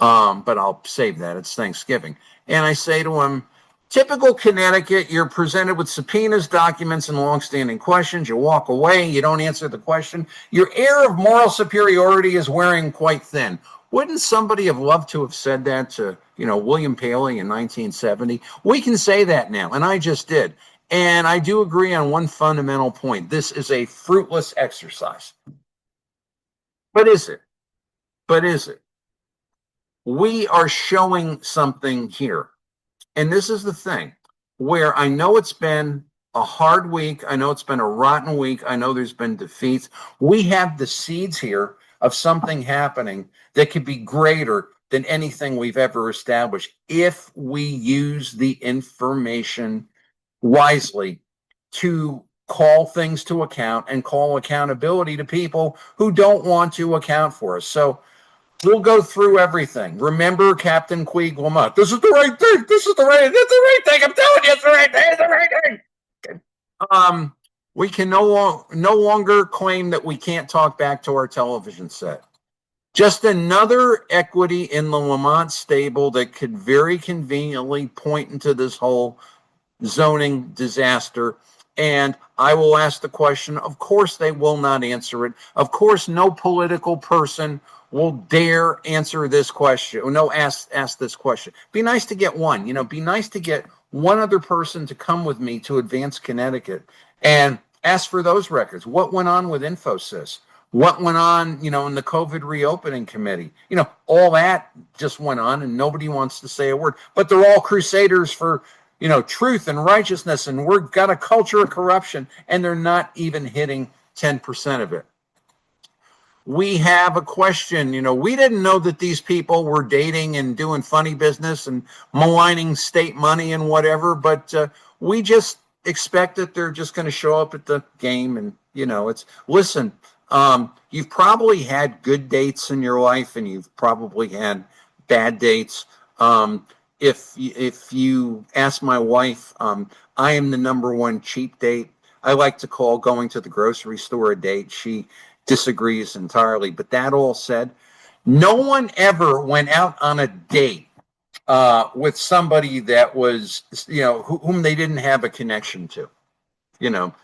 but I'll save that. It's Thanksgiving. And I say to him, typical Connecticut, you're presented with subpoenas, documents, and longstanding questions. You walk away. You don't answer the question. Your air of moral superiority is wearing quite thin. Wouldn't somebody have loved to have said that to, you know, William Paley in 1970? We can say that now, and I just did. And I do agree on one fundamental point. This is a fruitless exercise. But is it? But is it? We are showing something here. And this is the thing where I know it's been a hard week. I know it's been a rotten week. I know there's been defeats. We have the seeds here of something happening that could be greater than anything we've ever established if we use the information wisely to call things to account and call accountability to people who don't want to account for us. So we'll go through everything. Remember Captain Queeg Lamont. This is the right thing. This is the right thing. I'm telling you, it's the right thing. It's the right thing. We can no longer claim that we can't talk back to our television set. Just another equity in the Lamont stable that could very conveniently point into this whole zoning disaster. And I will ask the question. Of course, they will not answer it. Of course, no political person will dare answer this question. Or no, ask this question. Be nice to get one. You know, be nice to get one other person to come with me to Advance Connecticut and ask for those records. What went on with Infosys? What went on, you know, in the COVID reopening committee? You know, all that just went on and nobody wants to say a word. But they're all crusaders for, you know, truth and righteousness, and we've got a culture of corruption, and they're not even hitting 10% of it. We have a question, you know, we didn't know that these people were dating and doing funny business and maligning state money and whatever, but we just expect that they're just going to show up at the game. And, you know, it's, listen, you've probably had good dates in your life and you've probably had bad dates. If you ask my wife, I am the number one cheap date. I like to call going to the grocery store a date. She disagrees entirely. But that all said, no one ever went out on a date with somebody that was, you know, whom they didn't have a connection to. You know,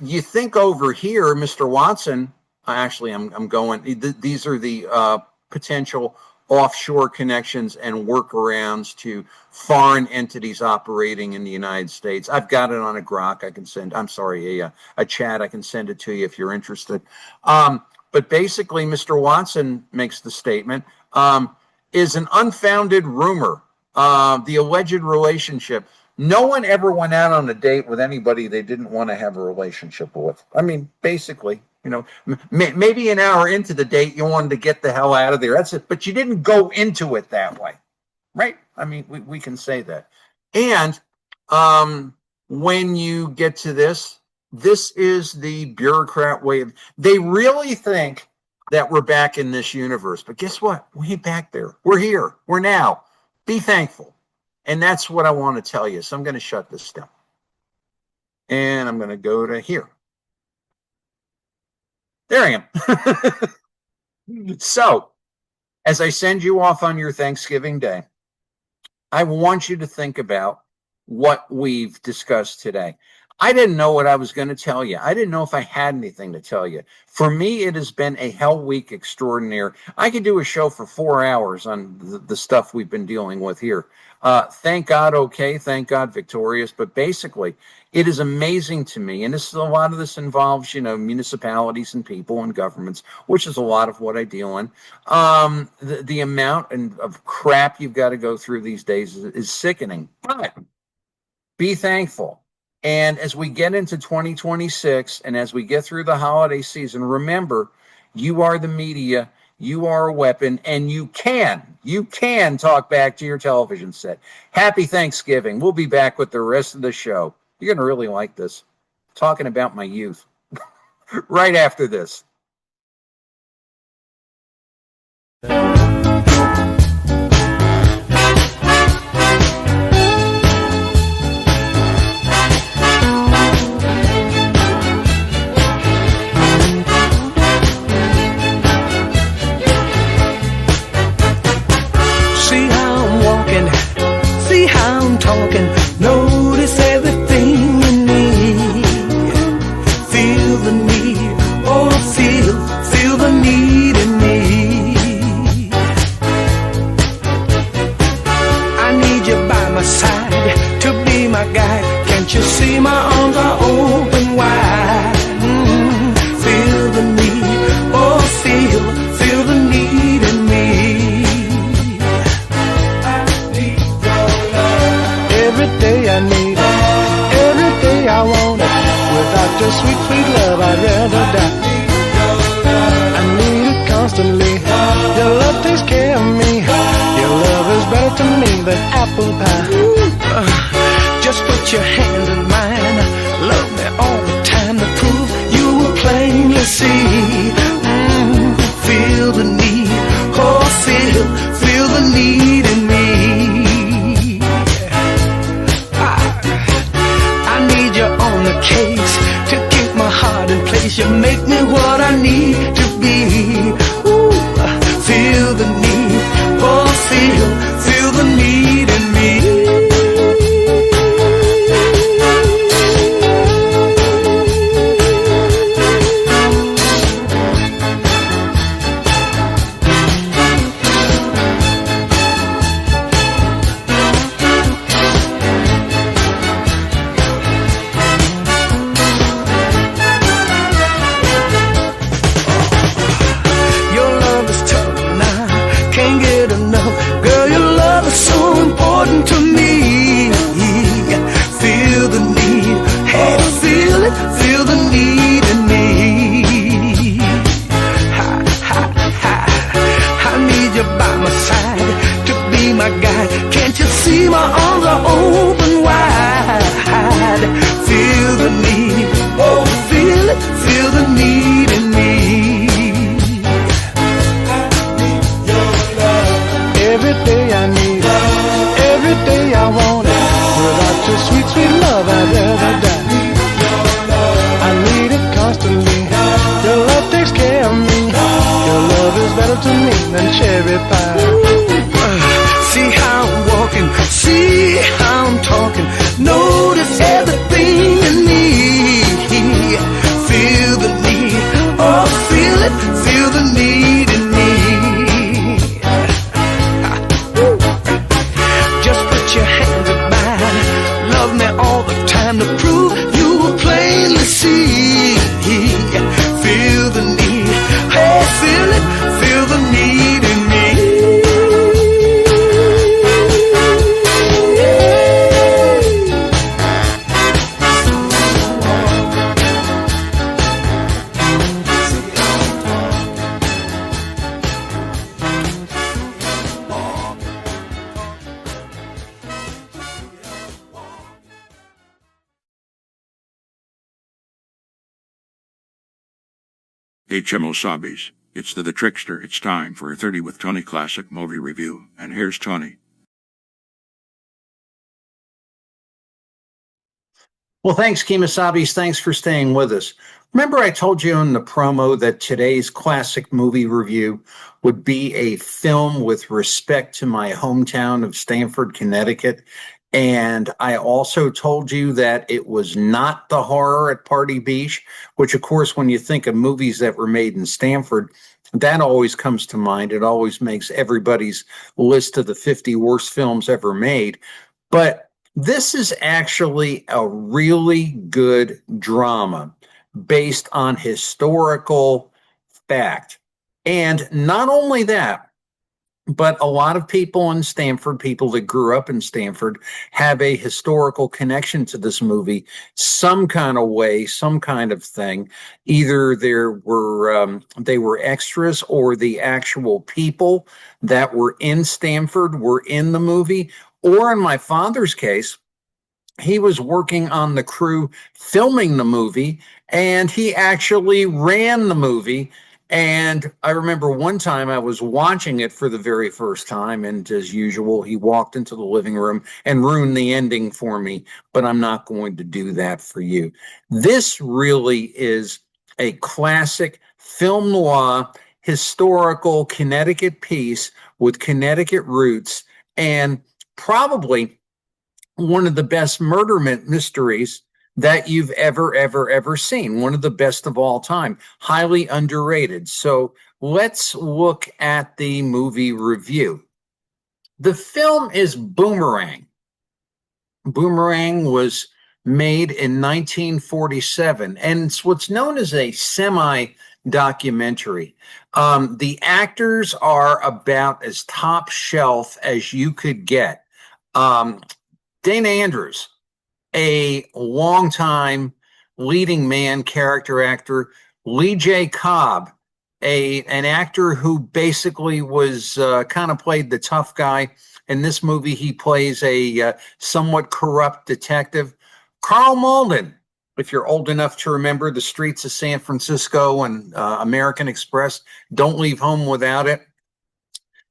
you think over here, Mr. Watson. Actually, I'm going. These are the potential offshore connections and workarounds to foreign entities operating in the United States. I've got it on a grok. I can send, I'm sorry, a chat. I can send it to you if you're interested. But basically, Mr. Watson makes the statement, is an unfounded rumor the alleged relationship. No one ever went out on a date with anybody they didn't want to have a relationship with. I mean, basically, you know, maybe an hour into the date, you wanted to get the hell out of there. That's it. But you didn't go into it that way, right? I mean, we can say that. And when you get to this is the bureaucrat way of, they really think that we're back in this universe. But guess what? We ain't back there. We're here. We're now. Be thankful. And that's what I want to tell you. So I'm going to shut this down. And I'm going to go to here. There I am. So, as I send you off on your Thanksgiving Day, I want you to think about what we've discussed today. I didn't know what I was going to tell you. I didn't know if I had anything to tell you. For me, it has been a hell week extraordinaire. I could do a show for 4 hours on the stuff we've been dealing with here. Thank God, okay. Thank God, victorious. But basically, it is amazing to me, and a lot of this involves, you know, municipalities and people and governments, which is a lot of what I deal in. The amount of crap you've got to go through these days is sickening. But be thankful. And as we get into 2026 and as we get through the holiday season, remember, you are the media, you are a weapon, and you can talk back to your television set. Happy Thanksgiving. We'll be back with the rest of the show. You're going to really like this. Talking about my youth right after this. Talking, notice everything in me. Feel the need, oh, feel the need in me. I need you by my side to be my guide. Can't you see my arms are open wide? Feel the need, oh, feel the need in me. Every day I need it, every day I want it. Without your sweet, sweet love, I'd rather die. I need it constantly. Your love takes care of me. Your love is better to me than apple pie. Just put your hand in mine. Love me all the time to prove you will plainly see. Feel the need, oh, feel the need in me. On the case to keep my heart in place. You make me what I need to be. Ooh, feel the need, oh, feel the need in me. Girl, Hey, Chimosabis. It's the Trickster. It's time for a 30 with Tony classic movie review. And here's Tony. Well, thanks, Kemosabe's. Thanks for staying with us. Remember, I told you in the promo that today's classic movie review would be a film with respect to my hometown of Stamford, Connecticut. And I also told you that it was not the horror at Party Beach, which, of course, when you think of movies that were made in Stamford, that always comes to mind. It always makes everybody's list of the 50 worst films ever made. But this is actually a really good drama based on historical fact. And not only that, but a lot of people in Stamford, people that grew up in Stamford, have a historical connection to this movie, some kind of way, some kind of thing. Either they were extras, or the actual people that were in Stamford were in the movie. Or in my father's case, he was working on the crew filming the movie, and he actually ran the movie. And I remember one time I was watching it for the very first time, and as usual, he walked into the living room and ruined the ending for me, but I'm not going to do that for you. This really is a classic film noir, historical Connecticut piece with Connecticut roots, and probably one of the best murder mysteries that you've ever seen. One of the best of all time. Highly underrated. So let's look at the movie review. The film is Boomerang. Boomerang was made in 1947, and it's what's known as a semi-documentary. The actors are about as top shelf as you could get. Dana Andrews, a longtime leading man character actor. Lee J. Cobb, an actor who basically was kind of played the tough guy. In this movie, he plays a somewhat corrupt detective. Carl Malden, if you're old enough to remember The Streets of San Francisco and American Express, Don't Leave Home Without It.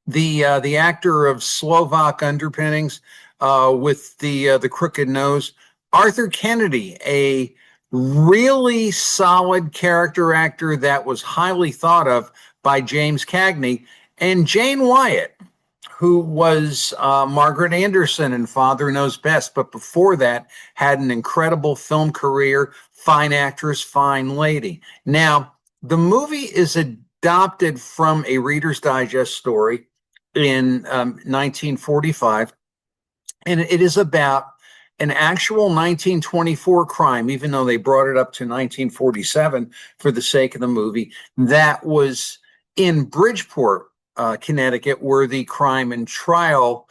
The actor of Slovak Underpinnings with the crooked nose. Arthur Kennedy, a really solid character actor that was highly thought of by James Cagney, and Jane Wyatt, who was Margaret Anderson in Father Knows Best, but before that had an incredible film career, fine actress, fine lady. Now, the movie is adopted from a Reader's Digest story in 1945, and it is about an actual 1924 crime, even though they brought it up to 1947 for the sake of the movie, that was in Bridgeport, Connecticut, where the crime and trial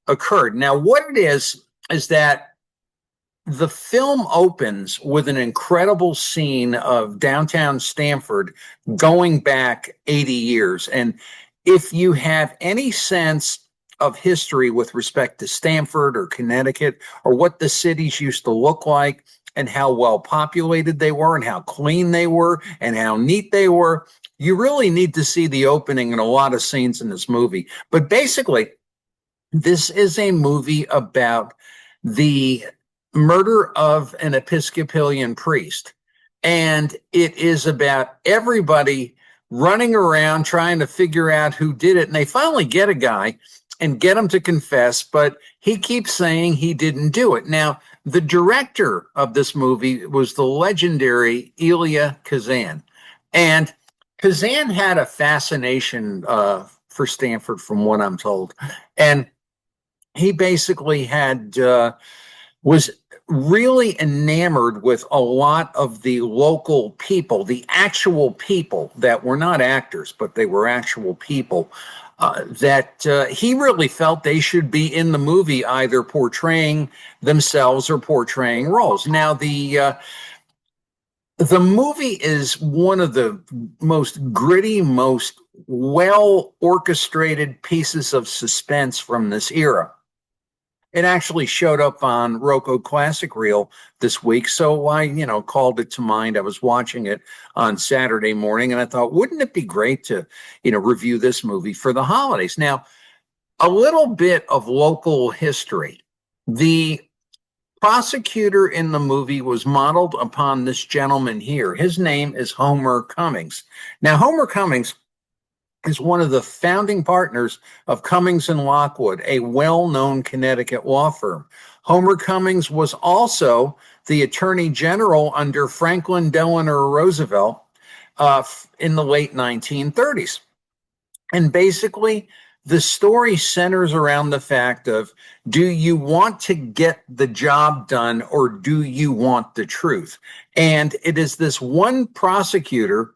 occurred. Now, what it is that the film opens with an incredible scene of downtown Stamford going back 80 years. And if you have any sense of history with respect to Stamford or Connecticut, or what the cities used to look like and how well populated they were and how clean they were and how neat they were, you really need to see the opening and a lot of scenes in this movie. But basically, this is a movie about the murder of an Episcopalian priest. And it is about everybody running around trying to figure out who did it. And they finally get a guy and get him to confess, but he keeps saying he didn't do it. Now, the director of this movie was the legendary Elia Kazan. And Kazan had a fascination for Stamford, from what I'm told. And he basically was really enamored with a lot of the local people, the actual people that were not actors, but they were actual people. That he really felt they should be in the movie, either portraying themselves or portraying roles. Now, the movie is one of the most gritty, most well-orchestrated pieces of suspense from this era. It actually showed up on Roku Classic Reel this week, so I, called it to mind. I was watching it on Saturday morning, and I thought, wouldn't it be great to, review this movie for the holidays? Now, a little bit of local history. The prosecutor in the movie was modeled upon this gentleman here. His name is Homer Cummings. Now, Homer Cummings is one of the founding partners of Cummings and Lockwood, a well-known Connecticut law firm. Homer Cummings was also the Attorney General under Franklin Delano Roosevelt in the late 1930s. And basically, the story centers around the fact of, do you want to get the job done or do you want the truth? And it is this one prosecutor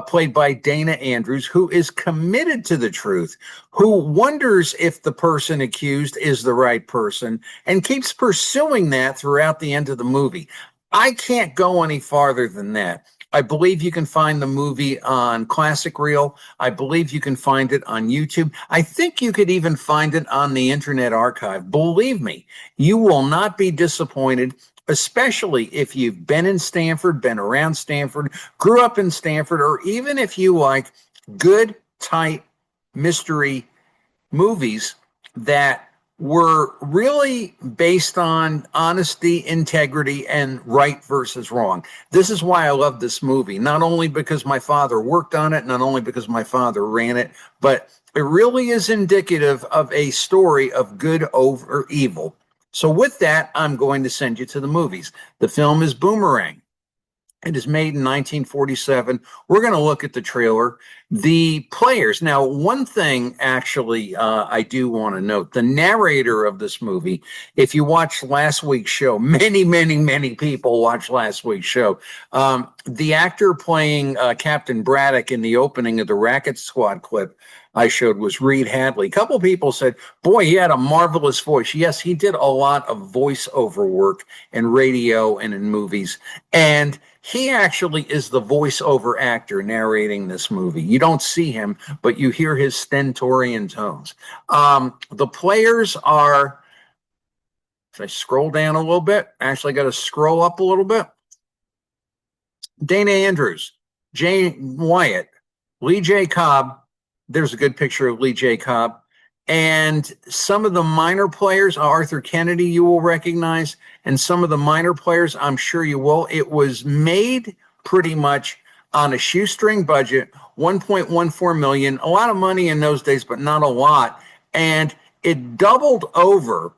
played by Dana Andrews, who is committed to the truth, who wonders if the person accused is the right person, and keeps pursuing that throughout the end of the movie. I can't go any farther than that. I believe you can find the movie on Classic Reel. I believe you can find it on YouTube. I think you could even find it on the Internet Archive. Believe me, you will not be disappointed, especially if you've been in Stanford, been around Stanford, grew up in Stanford, or even if you like good, tight mystery movies that were really based on honesty, integrity, and right versus wrong. This is why I love this movie, not only because my father worked on it, not only because my father ran it, but it really is indicative of a story of good over evil. So with that, I'm going to send you to the movies. The film is Boomerang. It is made in 1947. We're going to look at the trailer. The players. Now, one thing actually I do want to note, the narrator of this movie, if you watched last week's show, many people watched last week's show. The actor playing Captain Braddock in the opening of the Racket Squad clip I showed was Reed Hadley. A couple people said, boy, he had a marvelous voice. Yes, he did a lot of voiceover work in radio and in movies. And he actually is the voiceover actor narrating this movie. You don't see him, but you hear his stentorian tones. The players are, if I scroll down a little bit, actually got to scroll up a little bit. Dana Andrews, Jay Wyatt, Lee J. Cobb. There's a good picture of Lee J. Cobb. And some of the minor players, Arthur Kennedy, you will recognize. And some of the minor players, I'm sure you will. It was made pretty much on a shoestring budget, $1.14 million. A lot of money in those days, but not a lot. And it doubled over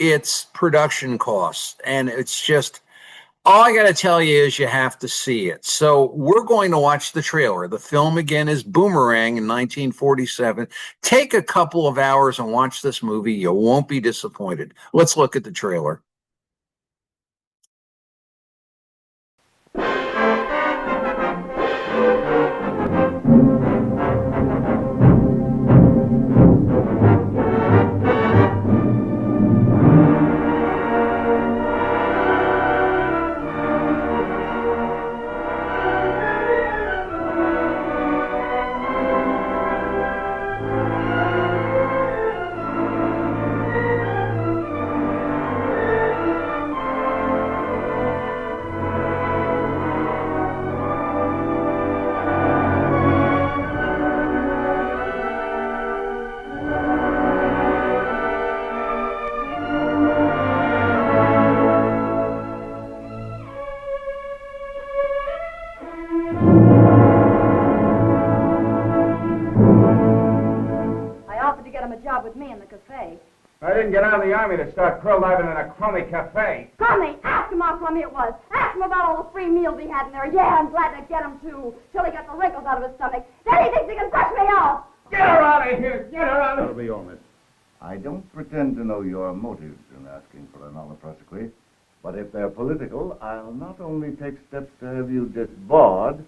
its production costs. And it's just, all I got to tell you is you have to see it. So we're going to watch the trailer. The film, again, is Boomerang in 1947. Take a couple of hours and watch this movie. You won't be disappointed. Let's look at the trailer. I didn't get out of the Army to start crow diving in a crummy cafe. Crummy! Ask him how crummy it was. Ask him about all the free meals he had in there. Yeah, I'm glad to get him, too. Till he got the wrinkles out of his stomach. Then he thinks he can brush me off. Get her out of here! Get her out of That'll be all, miss. I don't pretend to know your motives in asking for an honor prosecutor, but if they're political, I'll not only take steps to have you disbarred,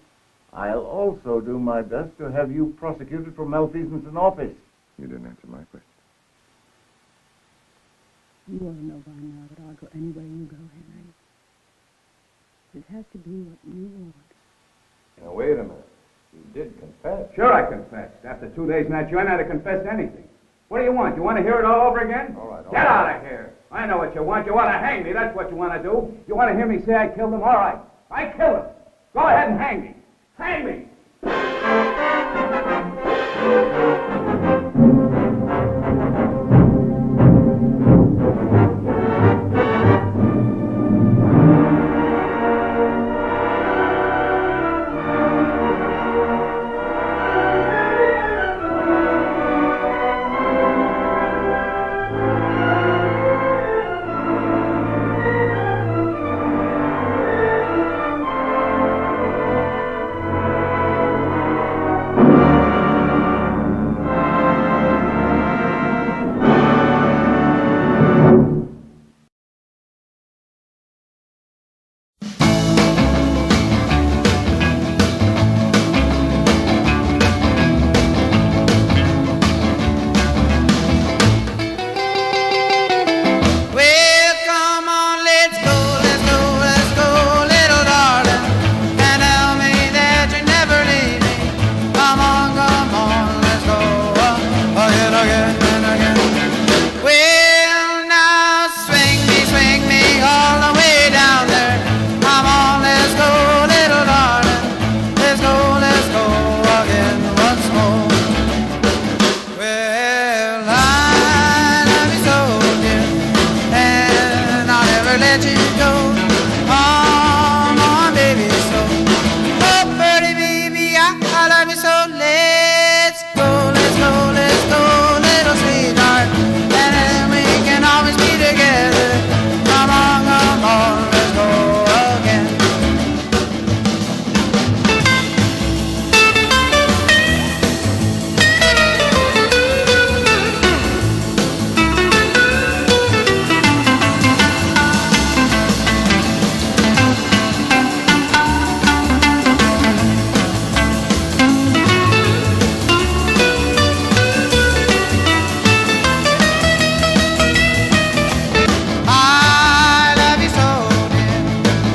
I'll also do my best to have you prosecuted for malfeasance in office. You didn't answer my question. You ought to know by now that I'll go anywhere you go, Henry. It has to be what you want. Now, wait a minute. You did confess. Sure I confessed. After 2 days in that joint, I'd have confessed anything. What do you want? You want to hear it all over again? All right, all Get right. out of here. I know what you want. You want to hang me. That's what you want to do. You want to hear me say I killed him? All right. I killed him. Go ahead and hang me. Hang me. Well, come on, let's go, let's go, let's go, little darling. And tell me that you never leave me. Come on, let's go again, again, and again. Well, now swing me all the way down there. Come on, let's go, little darling. Let's go again once more. Well, I love you so, dear, and I'll never let you go. Come on, baby, so. Oh, pretty baby, I love you so. Let's go, little sweetheart, and then we can always be together. Come on, let's go again. I love you so, dear,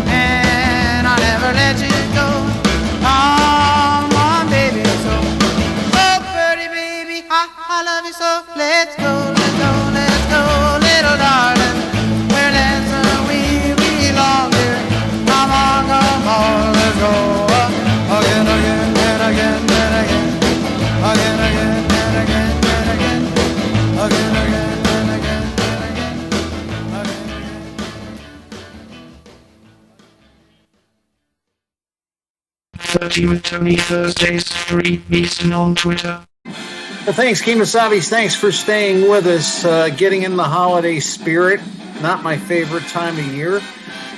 and I'll never let you go. Come on, baby, so. Oh, pretty baby, I love you so. Let's go, little darling. Where we belong, dear. Come on, let's go again, again, and again, and again, again, again, and again, and again, again, again, and again, and again. 30 with Tony Thursdays, 3 Eastern on Twitter. Well, thanks, Kemosabe's. Thanks for staying with us, getting in the holiday spirit. Not my favorite time of year.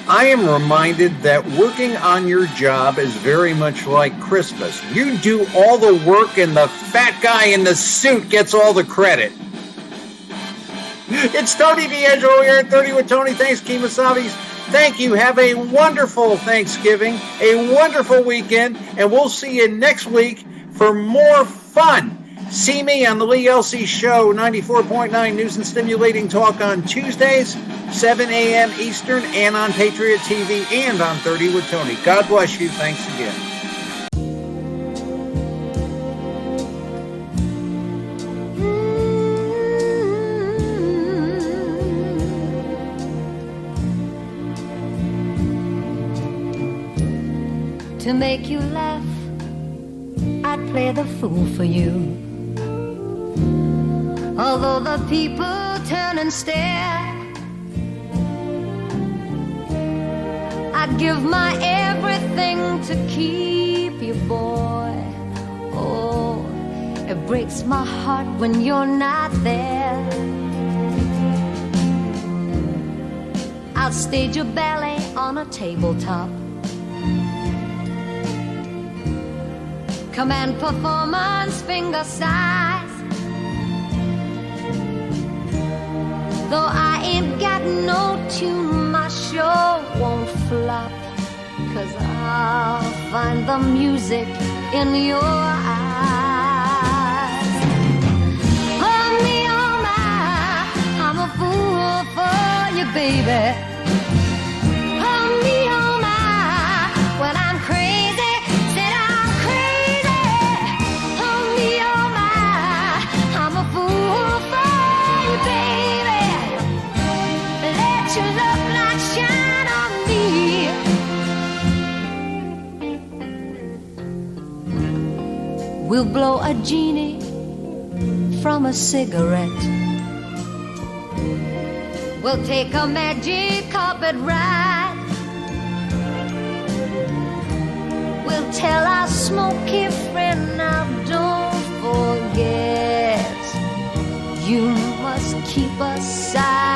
I am reminded that working on your job is very much like Christmas. You do all the work and the fat guy in the suit gets all the credit. It's Tony D'Angelo here at 30 with Tony. Thanks, Kemosabe's. Thank you. Have a wonderful Thanksgiving, a wonderful weekend, and we'll see you next week for more fun. See me on the Lee Elsey Show, 94.9 News and Stimulating Talk on Tuesdays, 7 a.m. Eastern, and on Patriot TV and on 30 with Tony. God bless you. Thanks again. To make you laugh, I'd play the fool for you. Although the people turn and stare, I'd give my everything to keep you, boy. Oh, it breaks my heart when you're not there. I'll stage a ballet on a tabletop. Command performance, finger size. Though I ain't got no tune, my show won't flop. 'Cause I'll find the music in your eyes. Oh me, oh my, I'm a fool for you, baby. Oh me, oh my, when I'm crazy, said I'm crazy. Oh me, oh my, I'm a fool for We'll blow a genie from a cigarette. We'll take a magic carpet ride. We'll tell our smoky friend now, don't forget, you must keep aside.